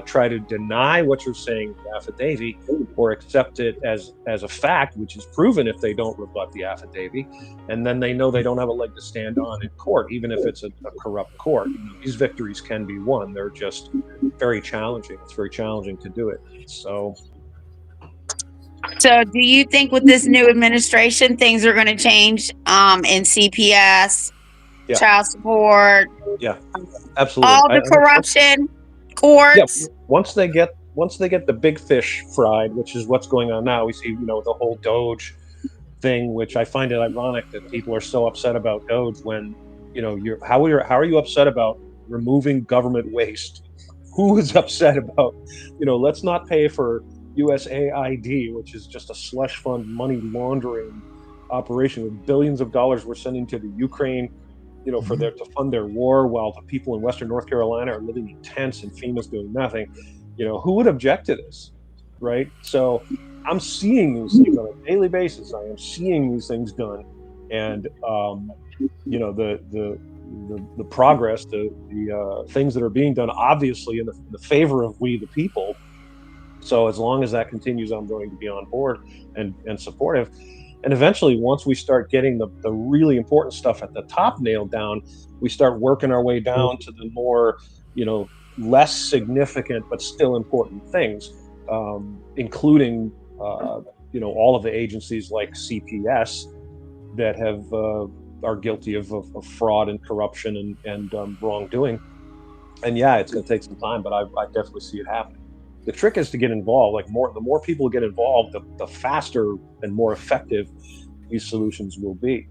try to deny what you're saying in the affidavit, or accept it as a fact, which is proven if they don't rebut the affidavit. And then they know they don't have a leg to stand on in court, even if it's a corrupt court. These victories can be won. They're just very challenging. It's very challenging to do it. So do you think with this new administration, things are going to change in CPS, Yeah. child support, yeah, absolutely. all the corruption, courts? Yeah, once they get the big fish fried, which is what's going on now, we see the whole Doge thing, which I find it ironic that people are so upset about Doge when how are you upset about removing government waste? Who is upset about let's not pay for USAID, which is just a slush fund money laundering operation with billions of dollars we're sending to the Ukraine, to fund their war, while the people in Western North Carolina are living in tents and FEMA's doing nothing. Who would object to this, right? So I'm seeing these things on a daily basis. I am seeing these things done, and the progress, the things that are being done, obviously in the favor of we the people. So as long as that continues, I'm going to be on board and supportive. And eventually, once we start getting the really important stuff at the top nailed down, we start working our way down to the more, less significant but still important things, including, all of the agencies like CPS that are guilty of fraud and corruption and wrongdoing. And yeah, it's going to take some time, but I definitely see it happening. The trick is to get involved. Like the more people get involved, the faster and more effective these solutions will be.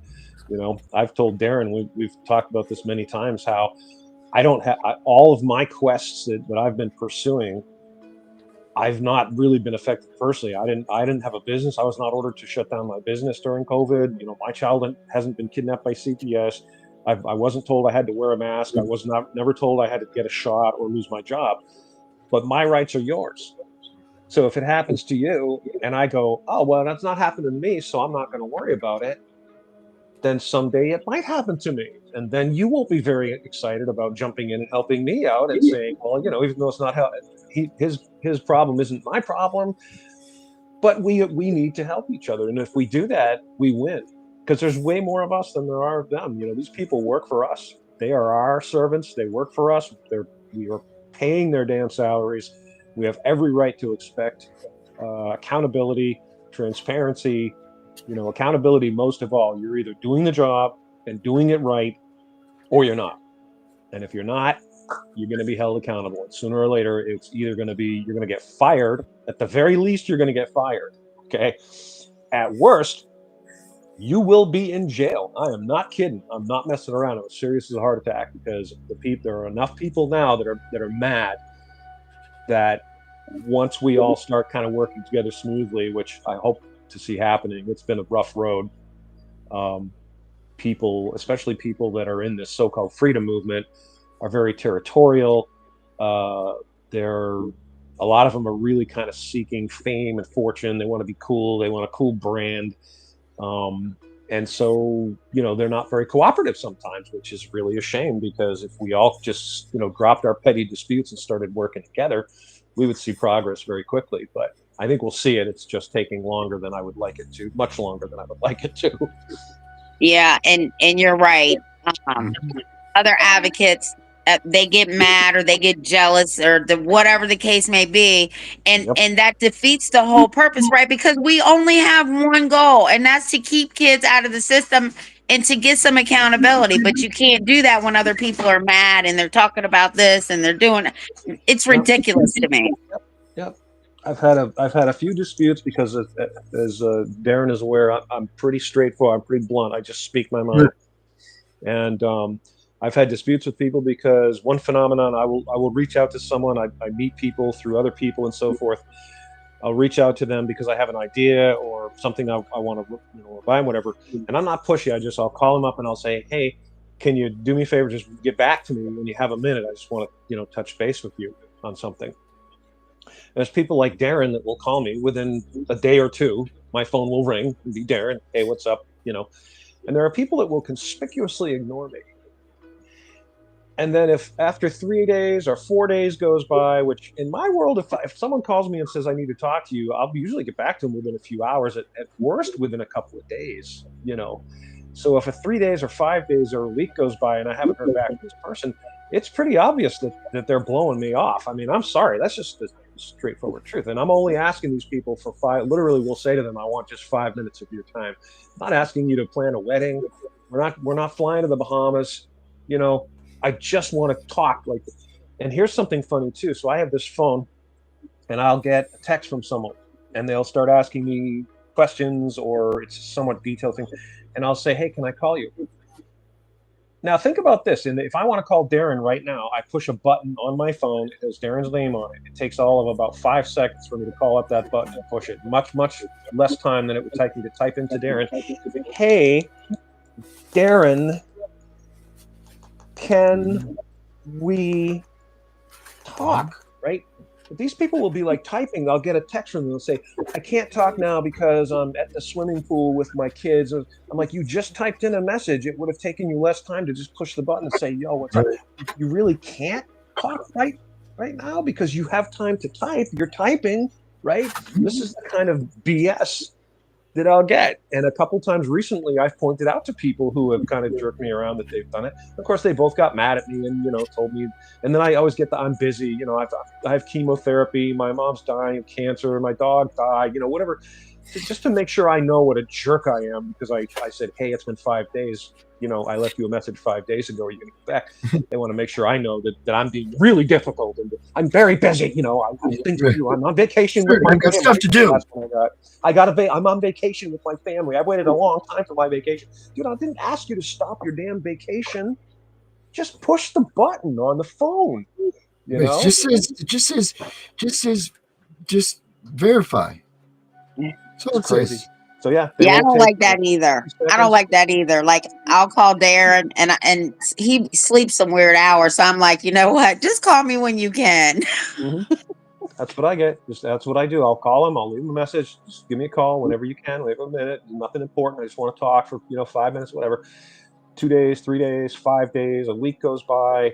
I've told Darren, we've talked about this many times, how I don't have all of my quests that I've been pursuing. I've not really been affected personally. I didn't have a business. I was not ordered to shut down my business during COVID. My child hasn't been kidnapped by CPS. I wasn't told I had to wear a mask. I was never told I had to get a shot or lose my job. But my rights are yours. So if it happens to you and I go, oh, well, that's not happened to me, so I'm not going to worry about it, then someday it might happen to me. And then you will be very excited about jumping in and helping me out and saying, well, even though it's not his problem isn't my problem, but we need to help each other. And if we do that, we win, because there's way more of us than there are of them. These people work for us. They are our servants. They work for us. We are paying their damn salaries. We have every right to expect accountability, transparency, accountability. Most of all, you're either doing the job and doing it right, or you're not. And if you're not, you're going to be held accountable. And sooner or later, it's either going to be you're going to get fired. At the very least, you're going to get fired. Okay. At worst, you will be in jail. I am not kidding. I'm not messing around. It was serious as a heart attack, because there are enough people now that are mad that once we all start kind of working together smoothly, which I hope to see happening. It's been a rough road. People, especially people that are in this so-called freedom movement, are very territorial. A lot of them are really kind of seeking fame and fortune. They want to be cool. They want a cool brand. And so, they're not very cooperative sometimes, which is really a shame, because if we all just, dropped our petty disputes and started working together, we would see progress very quickly. But I think we'll see it. It's just taking longer than I would like it to, much longer than I would like it to. Yeah, and you're right. Other advocates they get mad or they get jealous or whatever the case may be, and that defeats the whole purpose, right? Because we only have one goal, and that's to keep kids out of the system and to get some accountability. But you can't do that when other people are mad and they're talking about this and they're doing. It's ridiculous to me. Yep. I've had a few disputes because, as Darren is aware, I'm pretty straightforward. I'm pretty blunt. I just speak my mind, and I've had disputes with people because one phenomenon. I will reach out to someone. I meet people through other people and so forth. I'll reach out to them because I have an idea or something I want to buy them, whatever. And I'm not pushy. I'll call them up and I'll say, hey, can you do me a favor? Just get back to me when you have a minute. I just want to touch base with you on something. There's people like Darren that will call me within a day or two. My phone will ring and be Darren. Hey, what's up? And there are people that will conspicuously ignore me. And then if after 3 days or 4 days goes by, which in my world, if someone calls me and says I need to talk to you, I'll usually get back to them within a few hours, at worst within a couple of days, So if 3 days or 5 days or a week goes by and I haven't heard back from this person, it's pretty obvious that they're blowing me off. I mean, I'm sorry. That's just the straightforward truth. And I'm only asking these people for literally we'll say to them, I want just 5 minutes of your time. I'm not asking you to plan a wedding. We're not flying to the Bahamas. I just want to talk. And here's something funny too. So I have this phone and I'll get a text from someone and they'll start asking me questions or it's a somewhat detailed thing. And I'll say, hey, can I call you? Now think about this. And if I want to call Darren right now, I push a button on my phone. It has Darren's name on it. It takes all of about 5 seconds for me to call up that button and push it. Much, much less time than it would take me to type into Darren. Hey, Darren, can we talk? Right? But these people will be like typing. I'll get a text from them and say, I can't talk now because I'm at the swimming pool with my kids. I'm like, you just typed in a message. It would have taken you less time to just push the button and say, yo, what's up? You really can't talk right now because you have time to type. You're typing, right? This is the kind of BS that I'll get. And a couple times recently, I've pointed out to people who have kind of jerked me around that they've done it. Of course, they both got mad at me and, told me. And then I always get I'm busy. I have chemotherapy. My mom's dying of cancer. My dog died, whatever. Just to make sure I know what a jerk I am because I said, hey, it's been 5 days. I left you a message 5 days ago. Are you going to get back? They want to make sure I know that I'm being really difficult and I'm very busy. I have things to do. I'm on vacation with my I've got stuff to do. That's what I got. I'm on vacation with my family. I've waited a long time for my vacation. Dude, I didn't ask you to stop your damn vacation. Just push the button on the phone. It just verify. So it's crazy. So yeah, I don't like that either. I don't like that either. Like I'll call Darren and he sleeps some weird hours. So I'm like, you know what? Just call me when you can. Mm-hmm. That's what I get. That's what I do. I'll call him. I'll leave him a message. Just give me a call whenever you can. Leave a minute. Nothing important. I just want to talk for 5 minutes, whatever. 2 days, 3 days, 5 days. A week goes by.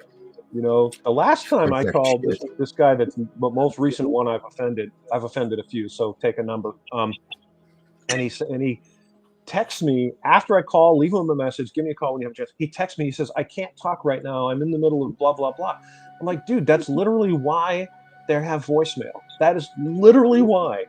The last time I called this guy, that's the most recent one I've offended a few. So take a number. And he texts me after I call, leave him a message, give me a call when you have a chance. He texts me, he says, I can't talk right now. I'm in the middle of blah, blah, blah. I'm like, dude, that's literally why they have voicemail. That is literally why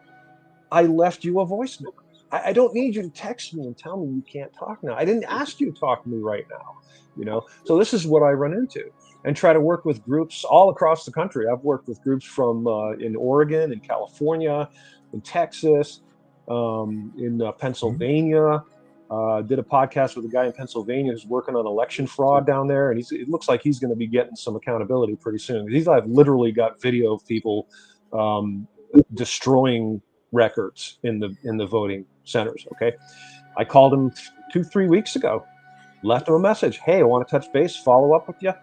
I left you a voicemail. I don't need you to text me and tell me you can't talk now. I didn't ask you to talk to me right now. So this is what I run into and try to work with groups all across the country. I've worked with groups from in Oregon, in California, in Texas, in Pennsylvania. Did a podcast with a guy in Pennsylvania who's working on election fraud down there, and it looks like he's going to be getting some accountability pretty soon. I've literally got video of people destroying records in the voting centers. Okay, I called him 2-3 weeks ago, left him a message. Hey, I want to touch base, follow up with you.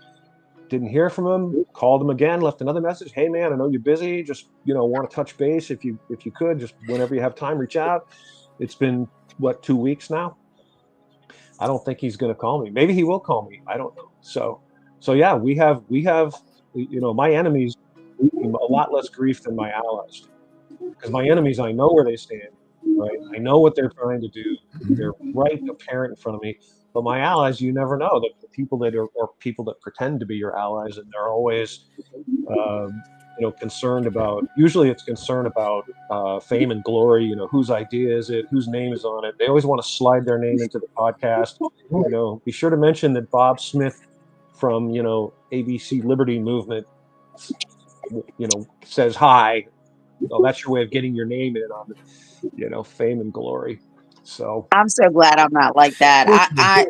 Didn't hear from him. Called him again, left another message. Hey man, I know you're busy. Just want to touch base if you could. Just whenever you have time, reach out. It's been 2 weeks now. I don't think he's going to call me. Maybe he will call me. I don't know. So yeah, we have my enemies a lot less grief than my allies, because my enemies, I know where they stand. Right, I know what they're trying to do. They're right apparent in front of me. But my allies, you never know. The people that are, or people that pretend to be your allies, and they're always, concerned about. Usually, it's concern about fame and glory. Whose idea is it? Whose name is on it? They always want to slide their name into the podcast. Be sure to mention that Bob Smith from ABC Liberty Movement, says hi. Well, that's your way of getting your name in on, fame and glory. So I'm so glad I'm not like that.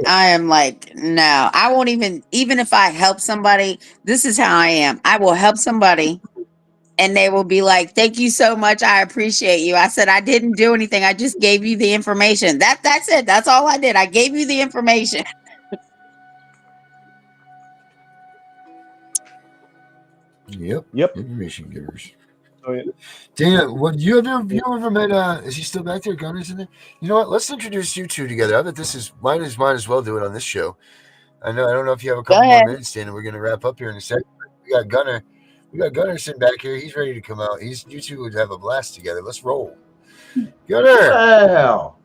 I am like, no, I won't even if I help somebody, this is how I am. I will help somebody and they will be like, thank you so much. I appreciate you. I said, I didn't do anything. I just gave you the information. That's it. That's all I did. I gave you the information. Yep. Information givers. Oh, yeah. Dana, what you ever met? Is he still back there? Gunner's in there. You know what? Let's introduce you two together. I bet this is might as well do it on this show. I don't know if you have a couple more minutes, Dana. We're gonna wrap up here in a second. We got Gunner sitting back here. He's ready to come out. You two would have a blast together. Let's roll. Gunner. Well,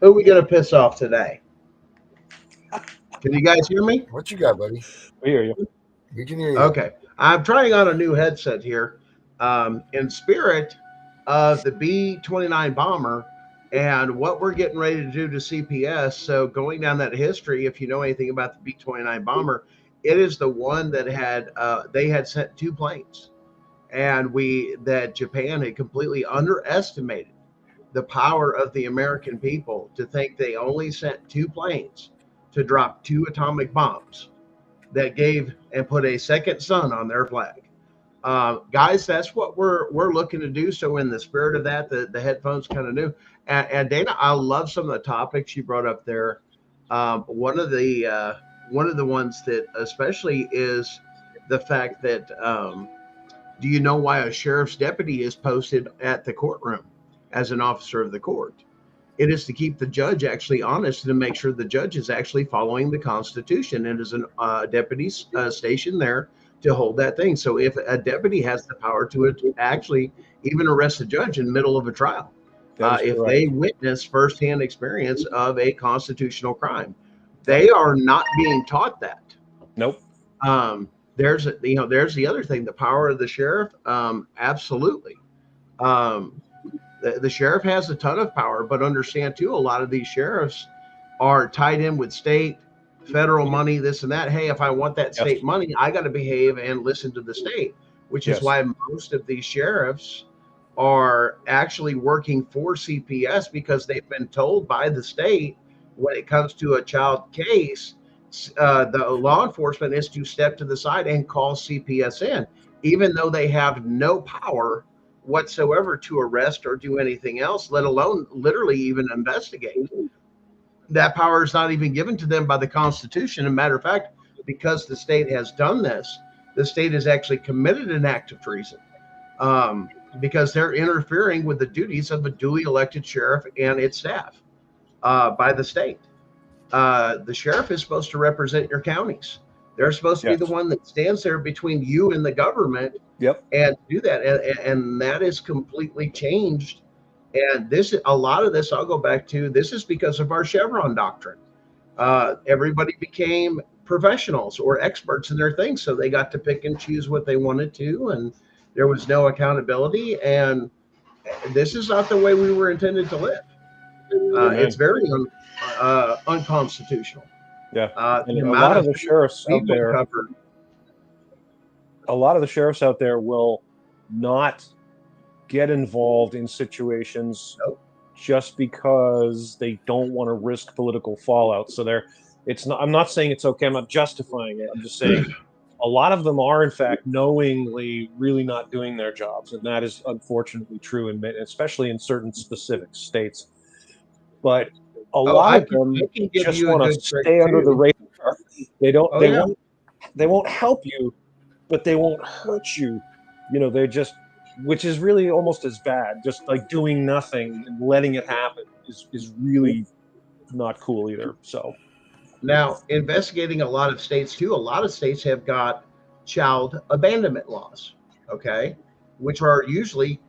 who are we gonna piss off today? Can you guys hear me? What you got, buddy? We hear you. We can hear you. Okay. I'm trying on a new headset here. In spirit of the B-29 bomber and what we're getting ready to do to CPS. So going down that history, if you know anything about the B-29 bomber, it is the one that they had sent 2 planes, and that Japan had completely underestimated the power of the American people to think they only sent 2 planes to drop 2 atomic bombs that gave and put a second sun on their flag. Guys, that's what we're looking to do. So in the spirit of that, the headphones kind of new. And Dana, I love some of the topics you brought up there. One of the ones that especially is the fact that do you know why a sheriff's deputy is posted at the courtroom as an officer of the court? It is to keep the judge actually honest and to make sure the judge is actually following the Constitution, and is a deputy stationed there to hold that thing. So if a deputy has the power to actually even arrest a judge in the middle of a trial, if they witness firsthand experience of a constitutional crime, they are not being taught that. Nope. There's the other thing, the power of the sheriff. Absolutely. The sheriff has a ton of power, but understand too, a lot of these sheriffs are tied in with state, federal money, this and that. Hey, if I want that state money, I got to behave and listen to the state, which is why most of these sheriffs are actually working for CPS, because they've been told by the state when it comes to a child case, the law enforcement is to step to the side and call CPS in, even though they have no power whatsoever to arrest or do anything else, let alone literally even investigate. That power is not even given to them by the Constitution. As a matter of fact, because the state has done this, the state has actually committed an act of treason, because they're interfering with the duties of a duly elected sheriff and its staff by the state. The sheriff is supposed to represent your counties. They're supposed to be the one that stands there between you and the government. And do that. And that is completely changed. And a lot of this, I'll go back to, this is because of our Chevron doctrine. Everybody became professionals or experts in their things. So they got to pick and choose what they wanted to. And there was no accountability. And this is not the way we were intended to live. It's very unconstitutional. And a lot of the sheriffs out there, a lot of the sheriffs out there will not get involved in situations just because they don't want to risk political fallout. So I'm not saying it's okay. I'm not justifying it. I'm just saying a lot of them are, in fact, knowingly really not doing their jobs. And that is unfortunately true, especially in certain specific states. But a lot of them just want to stay under the radar. They won't help you, but they won't hurt you. They just, which is really almost as bad. Just like doing nothing and letting it happen is really not cool either. So now, investigating a lot of states too. A lot of states have got child abandonment laws, which are usually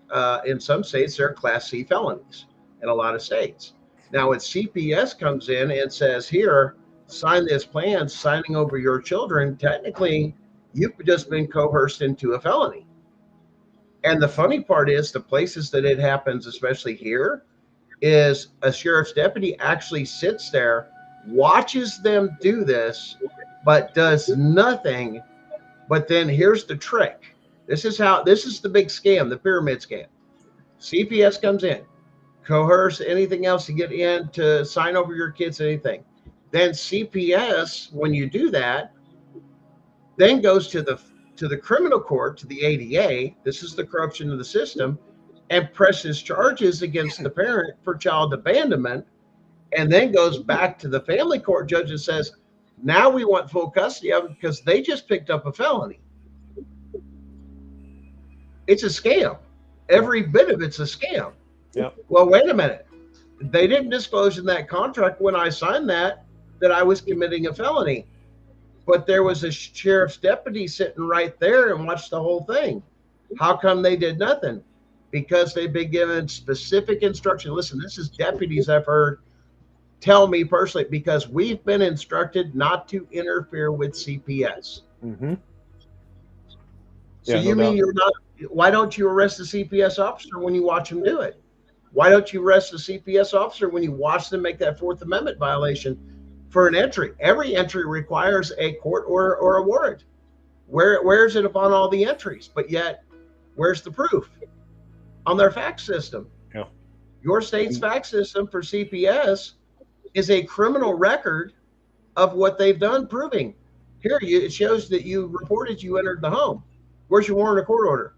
in some states they're Class C felonies in a lot of states. Now, when CPS comes in and says, here, sign this plan, signing over your children, technically you've just been coerced into a felony. And the funny part is the places that it happens, especially here, is a sheriff's deputy actually sits there, watches them do this, but does nothing. But then here's the trick. This is the big scam, the pyramid scam. CPS comes in, coerce anything else to get in to sign over your kids, anything. Then CPS, when you do that, then goes to the criminal court, to the ADA. This is the corruption of the system, and presses charges against the parent for child abandonment, and then goes back to the family court judge and says, now we want full custody of it because they just picked up a felony. It's a scam. Every bit of it's a scam. Yeah. Well, wait a minute. They didn't disclose in that contract when I signed that I was committing a felony. But there was a sheriff's deputy sitting right there and watched the whole thing. How come they did nothing? Because they've been given specific instruction. Listen, this is deputies I've heard tell me personally, because we've been instructed not to interfere with CPS. Mm-hmm. So you mean you're not, why don't you arrest the CPS officer when you watch them do it? Why don't you arrest the CPS officer when you watch them make that Fourth Amendment violation for an entry? Every entry requires a court order or a warrant. Where is it upon all the entries? But yet, where's the proof? On their fax system. Yeah. Your state's fax system for CPS is a criminal record of what they've done, proving. Here, it shows that you reported you entered the home. Where's your warrant or court order?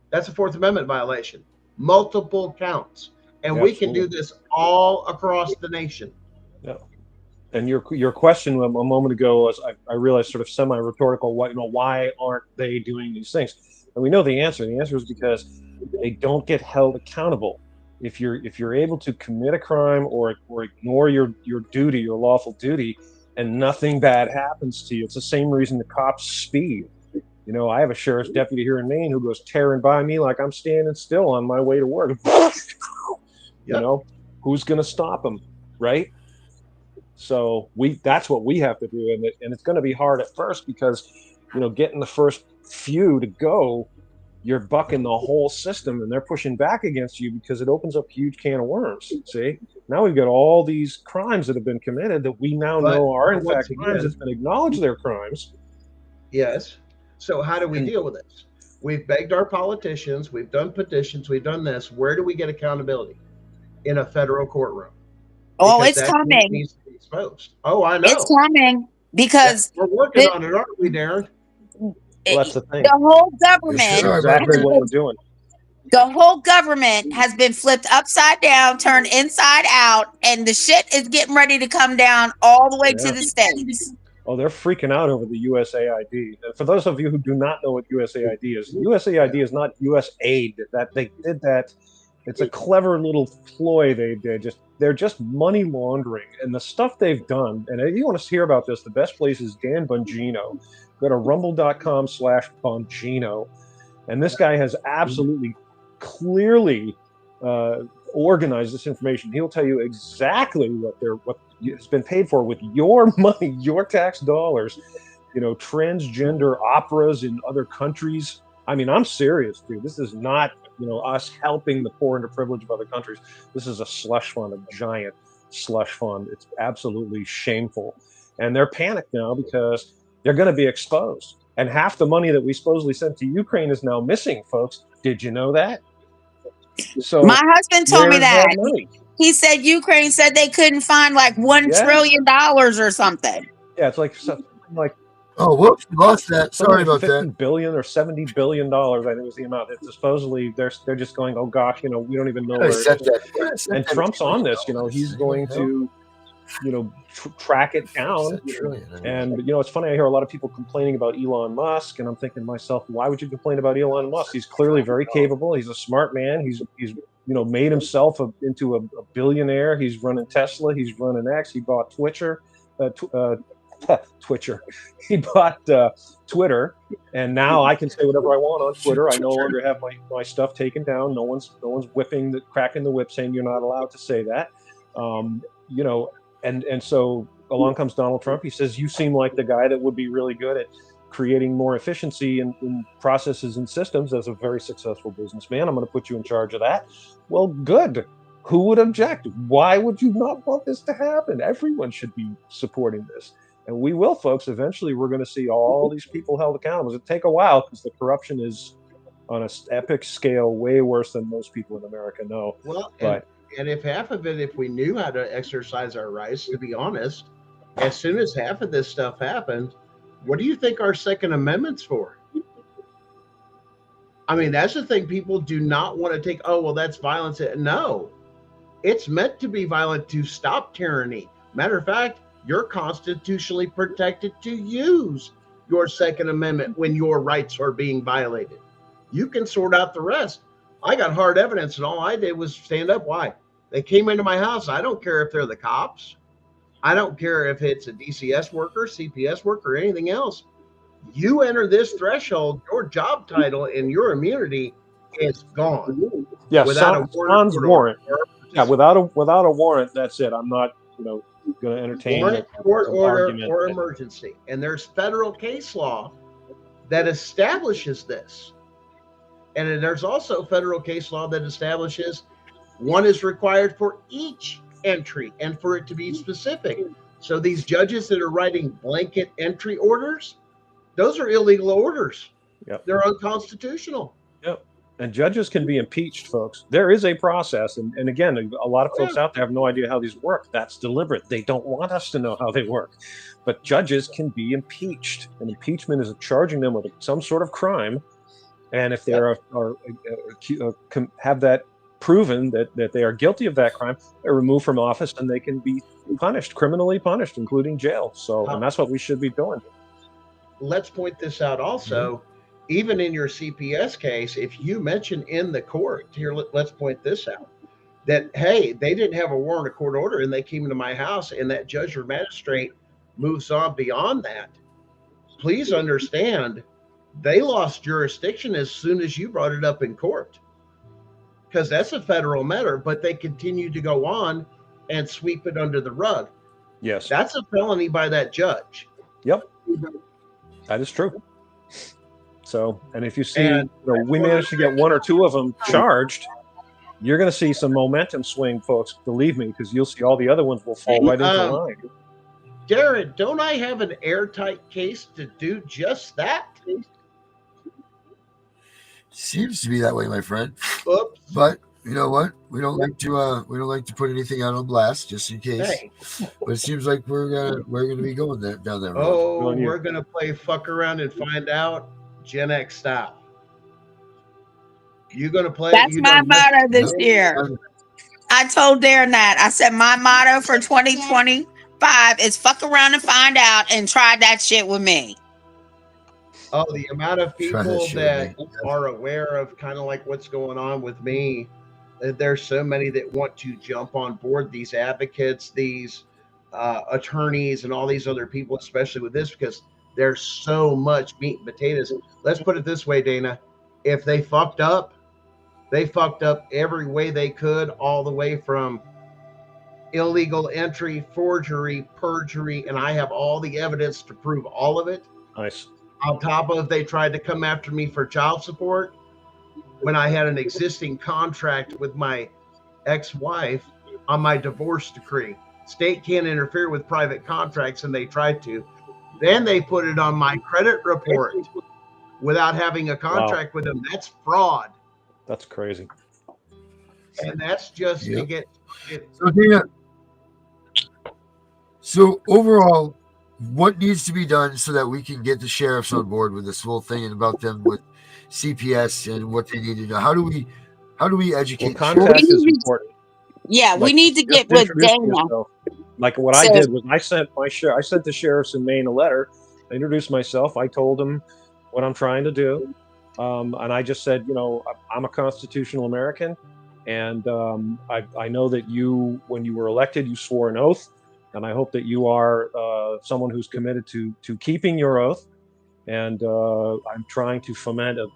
That's a Fourth Amendment violation. Multiple counts. And we can do this all across the nation. Yeah. And your question a moment ago was, I realized, sort of semi-rhetorical, why aren't they doing these things? And we know the answer. The answer is because they don't get held accountable. If you're able to commit a crime or ignore your duty, your lawful duty, and nothing bad happens to you, it's the same reason the cops speed. I have a sheriff's deputy here in Maine who goes tearing by me like I'm standing still on my way to work. Yep. Who's going to stop him, right? So that's what we have to do, and it's going to be hard at first because getting the first few to go, you're bucking the whole system, and they're pushing back against you because it opens up a huge can of worms. See, now we've got all these crimes that have been committed that we now know are in fact crimes. It's been acknowledged they're crimes. Yes. So how do we deal with this? We've begged our politicians. We've done petitions. We've done this. Where do we get accountability? In a federal courtroom. Oh, it's coming. Needs to be exposed. Oh, I know. It's coming because we're working on it, aren't we, Darren? Well, that's the thing. The whole government. That's exactly what we're doing. The whole government has been flipped upside down, turned inside out, and the shit is getting ready to come down all the way to the states. Oh, they're freaking out over the USAID. For those of you who do not know what USAID is, USAID is not US aid. That they did that. It's a clever little ploy they did. They're just money laundering, and the stuff they've done. And if you want to hear about this, the best place is Dan Bongino. Go to rumble.com/Bongino, and this guy has absolutely clearly organized this information. He'll tell you exactly what has been paid for with your money, your tax dollars. Transgender operas in other countries. I mean, I'm serious, dude. This is not us helping the poor and the privileged of other countries. This is a slush fund, a giant slush fund. It's absolutely shameful, and they're panicked now because they're going to be exposed. And half the money that we supposedly sent to Ukraine is now missing, folks. Did you know that? So my husband told me that. He said Ukraine said they couldn't find like $1 trillion or something. Yeah, it's like something like. Oh, whoops, we lost that. Sorry about that. $50 billion or $70 billion, I think was the amount. It's supposedly they're just going, oh gosh, we don't even know where it is. And Trump's on this, he's going to, track it down. And it's funny, I hear a lot of people complaining about Elon Musk, and I'm thinking to myself, why would you complain about Elon Musk? He's clearly very capable. He's a smart man. He's made himself into a billionaire. He's running Tesla. He's running X. He bought Twitcher. He bought Twitter, and now I can say whatever I want on Twitter. I no longer have my stuff taken down. No one's cracking the whip saying you're not allowed to say that. And so along comes Donald Trump. He says, you seem like the guy that would be really good at creating more efficiency in processes and systems as a very successful businessman. I'm going to put you in charge of that. Well, good. Who would object? Why would you not want this to happen? Everyone should be supporting this. And we will, folks. Eventually, we're going to see all these people held accountable. It'll take a while because the corruption is on an epic scale, way worse than most people in America know. Well, But and if half of it, if we knew how to exercise our rights, to be honest, as soon as half of this stuff happened, what do you think our Second Amendment's for? I mean, that's the thing people do not want to take. Oh, well, that's violence. No, it's meant to be violent to stop tyranny. Matter of fact, you're constitutionally protected to use your Second Amendment when your rights are being violated. You can sort out the rest. I got hard evidence, and all I did was stand up. Why? They came into my house. I don't care if they're the cops. I don't care if it's a DCS worker, CPS worker, or anything else. You enter this threshold, your job title and your immunity is gone. yeah, Without a Sans warrant. Yeah, without a warrant, that's it. I'm not, going to entertain warrant, court order, argument. or emergency. And there's federal case law that establishes this. And there's also federal case law that establishes one is required for each entry and for it to be specific. So these judges that are writing blanket entry orders, those are illegal orders. Yep. They're unconstitutional. Yep. And judges can be impeached, folks. There is a process. And again, a lot of folks out there have no idea how these work. That's deliberate. They don't want us to know how they work. But judges can be impeached. And impeachment is charging them with some sort of crime. And if they have that proven that they are guilty of that crime, they're removed from office and they can be punished, criminally punished, including jail. So, and that's what we should be doing. Let's point this out also. Mm-hmm. Even in your CPS case, if you mention in the court, here, let's point this out, that, hey, they didn't have a warrant or court order and they came into my house, and that judge or magistrate moves on beyond that. Please understand, they lost jurisdiction as soon as you brought it up in court, because that's a federal matter, but they continue to go on and sweep it under the rug. Yes. That's a felony by that judge. Yep. That is true. So, and if you see, we managed to get one or two of them charged, you're going to see some momentum swing, folks. Believe me, because you'll see all the other ones will fall right into line. Darren, don't I have an airtight case to do just that? Seems to be that way, my friend. Oops. But you know what? We don't like to put anything out on blast, just in case. Hey. But it seems like we're gonna be going down that road. Oh, we're gonna play fuck around and find out, Gen X style. You gonna play? That's my motto this year. I told Darren that. I said my motto for 2025 is fuck around and find out, and try that shit with me. Oh, the amount of people that are aware of kind of like what's going on with me. There's so many that want to jump on board, these advocates, these attorneys, and all these other people, especially with this, because there's so much meat and potatoes. Let's put it this way, Dana. If they fucked up every way they could, all the way from illegal entry, forgery, perjury, and I have all the evidence to prove all of it. Nice. On top of, they tried to come after me for child support when I had an existing contract with my ex-wife on my divorce decree. State can't interfere with private contracts, and they tried to. Then they put it on my credit report without having a contract with them. That's fraud. That's crazy. And that's just to get it. So, Dana, so overall, what needs to be done so that we can get the sheriffs on board with this whole thing and about them with CPS and what they need to know? How do we educate? Well, contact is important. Yeah, we need to get with Dana. Like what I did was I sent the sheriffs in Maine a letter. I introduced myself. I told them what I'm trying to do, and I just said, I'm a constitutional American, and I know that you, when you were elected, you swore an oath. And I hope that you are someone who's committed to keeping your oath. And I'm trying to foment a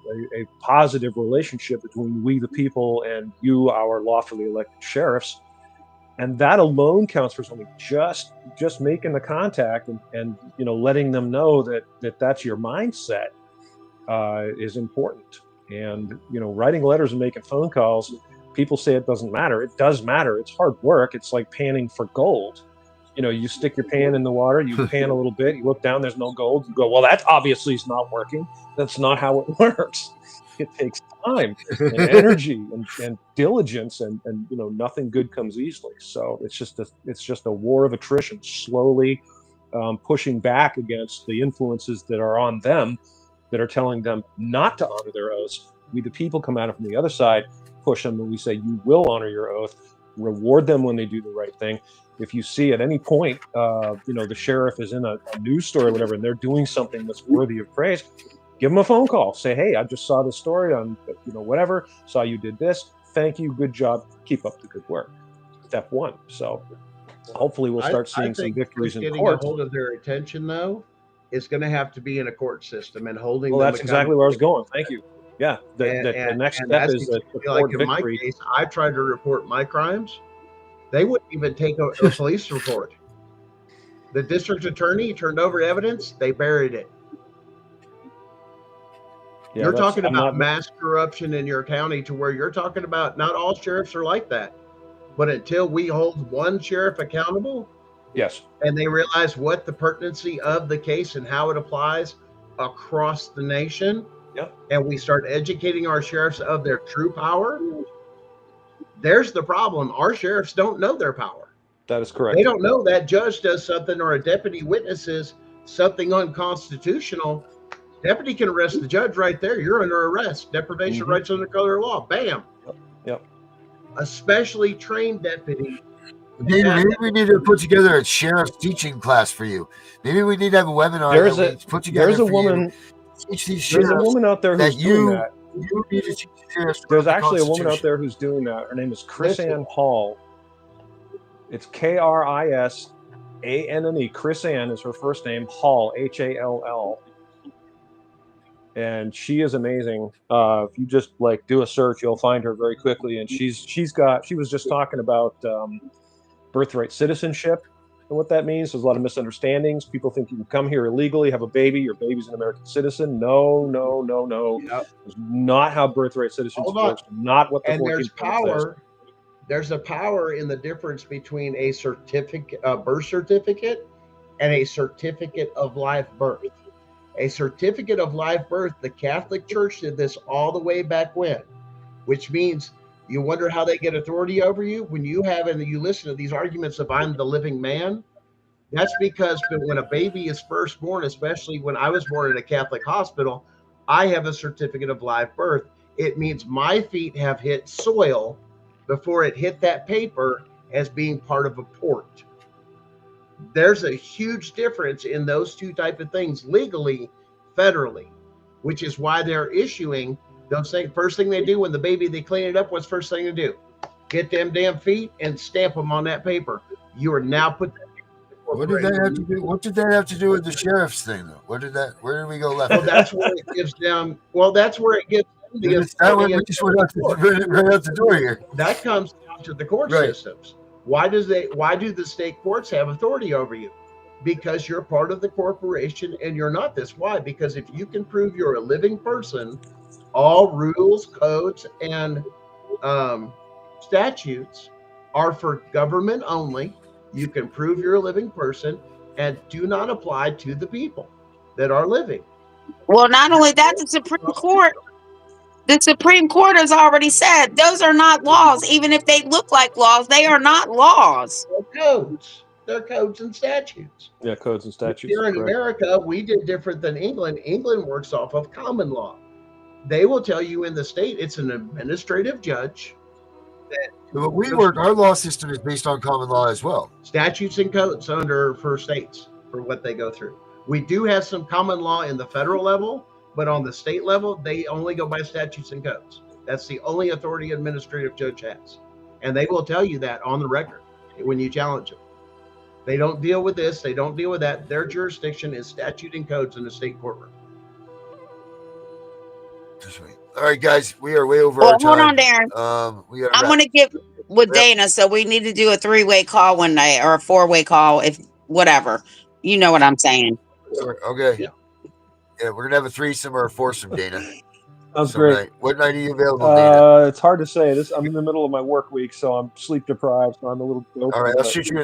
positive relationship between we, the people, and you, our lawfully elected sheriffs. And that alone counts for something. Just making the contact and letting them know that that's your mindset is important. And writing letters and making phone calls, people say it doesn't matter. It does matter. It's hard work. It's like panning for gold. You stick your pan in the water, you pan a little bit, you look down, there's no gold, you go, well, that obviously is not working. That's not how it works. It takes time and energy and diligence, and nothing good comes easily. So it's just a war of attrition, slowly pushing back against the influences that are on them, that are telling them not to honor their oaths. We, the people, come at it from the other side, push them, and we say, you will honor your oath, reward them when they do the right thing. If you see at any point, the sheriff is in a news story or whatever, and they're doing something that's worthy of praise, give them a phone call. Say, hey, I just saw this story on, whatever, saw you did this. Thank you. Good job. Keep up the good work. Step one. So hopefully we'll start seeing some victories in court. Getting a hold of their attention, though, is going to have to be in a court system and holding them. Well, that's exactly where I was going. Thank you. Yeah. The next step is a court victory. My case, I tried to report my crimes. They wouldn't even take a police report. The district attorney turned over evidence. They buried it. Yeah, you're talking about mass corruption in your county, to where you're talking about, not all sheriffs are like that. But until we hold one sheriff accountable, yes, and they realize what the pertinency of the case and how it applies across the nation, yep, and we start educating our sheriffs of their true power, there's the problem. Our sheriffs don't know their power. That is correct. They don't know that judge does something, or a deputy witnesses something unconstitutional. Deputy can arrest the judge right there. You're under arrest. Deprivation of rights under color of law. Bam. Yep. A specially trained deputy. Maybe we need to put together a sheriff's teaching class for you. Maybe we need to have a webinar. There's a woman out there who's doing that. You need to teach sheriffs. There's actually a woman out there who's doing that. Her name is Chris Ann Hall. It's KRISANNE. Chris Ann is her first name. Hall, HALL. And she is amazing. If you just do a search, you'll find her very quickly. And she was just talking about birthright citizenship and what that means. There's a lot of misunderstandings. People think you can come here illegally, have a baby, your baby's an American citizen. No. Yep. That's not how birthright citizenship works. Not what the 14th Amendment says. There's a power in the difference between a certificate, birth certificate, and a certificate of live birth. A certificate of live birth, the Catholic Church did this all the way back when, which means you wonder how they get authority over you. When you have, and you listen to these arguments of I'm the living man, that's because when a baby is first born, especially when I was born in a Catholic hospital, I have a certificate of live birth. It means my feet have hit soil before it hit that paper as being part of a port. There's a huge difference in those two type of things legally, federally, which is why they're issuing those things. First thing they do when the baby, they clean it up, what's first thing to do? Get them damn feet and stamp them on that paper. You are now put that. What did that have to do? What did that have to do with the sheriff's thing, though? Where did we go left? Well, that's where it gives them. Well, that's where it gives them the authority. We just went out the door here. That comes down to the court systems. Why do the state courts have authority over you? Because you're part of the corporation and you're not this. Why? Because if you can prove you're a living person, all rules, codes, and statutes are for government only. You can prove you're a living person and do not apply to the people that are living. Well, not only that, the Supreme Court has already said those are not laws. Even if they look like laws, they are not laws. They're codes. They're codes and statutes. Yeah, codes and statutes. Here in America, we did different than England. England works off of common law. They will tell you in the state it's an administrative judge. But our law system is based on common law as well. Statutes and codes for states for what they go through. We do have some common law in the federal level, but on the state level, they only go by statutes and codes. That's the only authority an administrative judge has. And they will tell you that on the record when you challenge them. They don't deal with this. They don't deal with that. Their jurisdiction is statute and codes in the state courtroom. All right, guys, we are way over our time. Hold on, Darren. I'm going to give with Yep. Dana, so we need to do a 3-way call one night or a 4-way call, if whatever. You know what I'm saying. Okay. Yeah. Yeah, we're gonna have a threesome or a foursome, Dana. Sounds Some great. night. What night are you available, Dana? It's hard to say. I'm in the middle of my work week, so I'm sleep deprived, so I'm a little dopey. All right, I'll but shoot you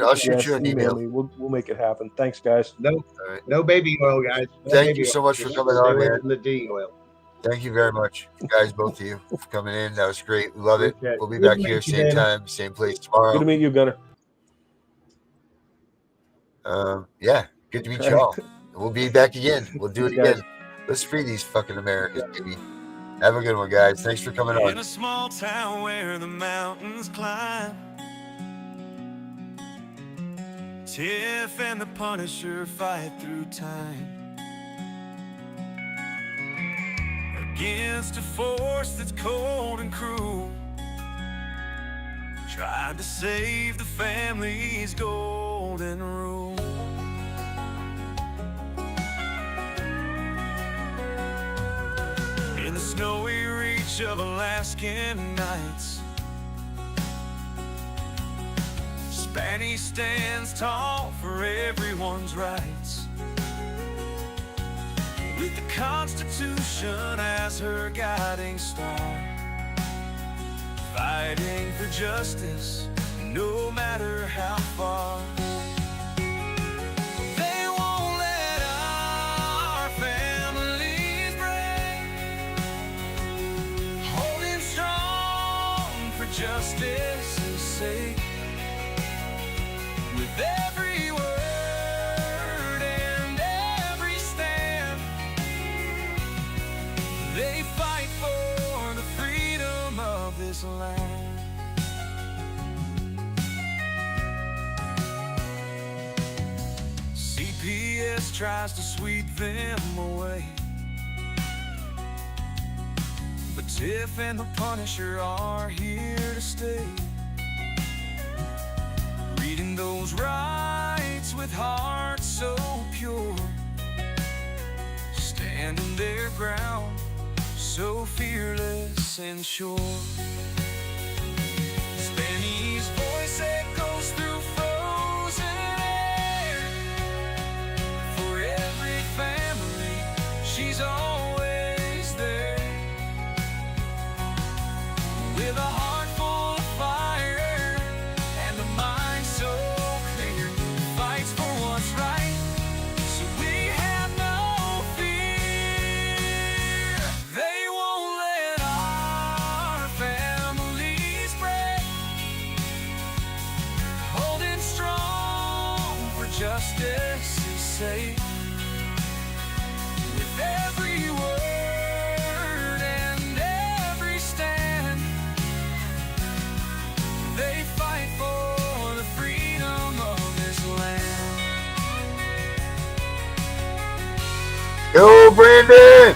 an email email. me. We'll make it happen. Thanks, guys. No, All right. no baby oil, guys. No Thank baby you so oil. much for Just coming stay on, away man. from the D oil. Thank you very much, guys, both of you, for coming in. That was great. We love it. Okay. We'll be Good back to here meet you, same Dana. time, same place Good to tomorrow. meet you, Gunnar. Yeah, good to meet you all. We'll be back again. We'll do it Guys. again. Let's free these fucking Americans, baby. Have a good one, guys. Thanks for coming In on. a small town where the mountains climb, Tiff and the Punisher fight through time against a force that's cold and cruel, trying to save the family's golden rule. In the snowy reach of Alaskan nights, Spanish stands tall for everyone's rights, with the Constitution as her guiding star, fighting for justice no matter how far. They won't let our families break, holding strong for justice's sake. With every word and every stand, they fight for the freedom of this land. CPS tries to sweep them away, but Tiff and the Punisher are here to stay, reading those rights with hearts so pure, standing their ground so fearless and sure. Spanish voice echoes through frozen air, for every family she's always there, with a heart full of fire and a mind so clear, fights for what's right, so we have no fear. They won't let our families break, holding strong for justice's sake. With every word and every stand, they fight for the freedom of this land. Go, Brandon!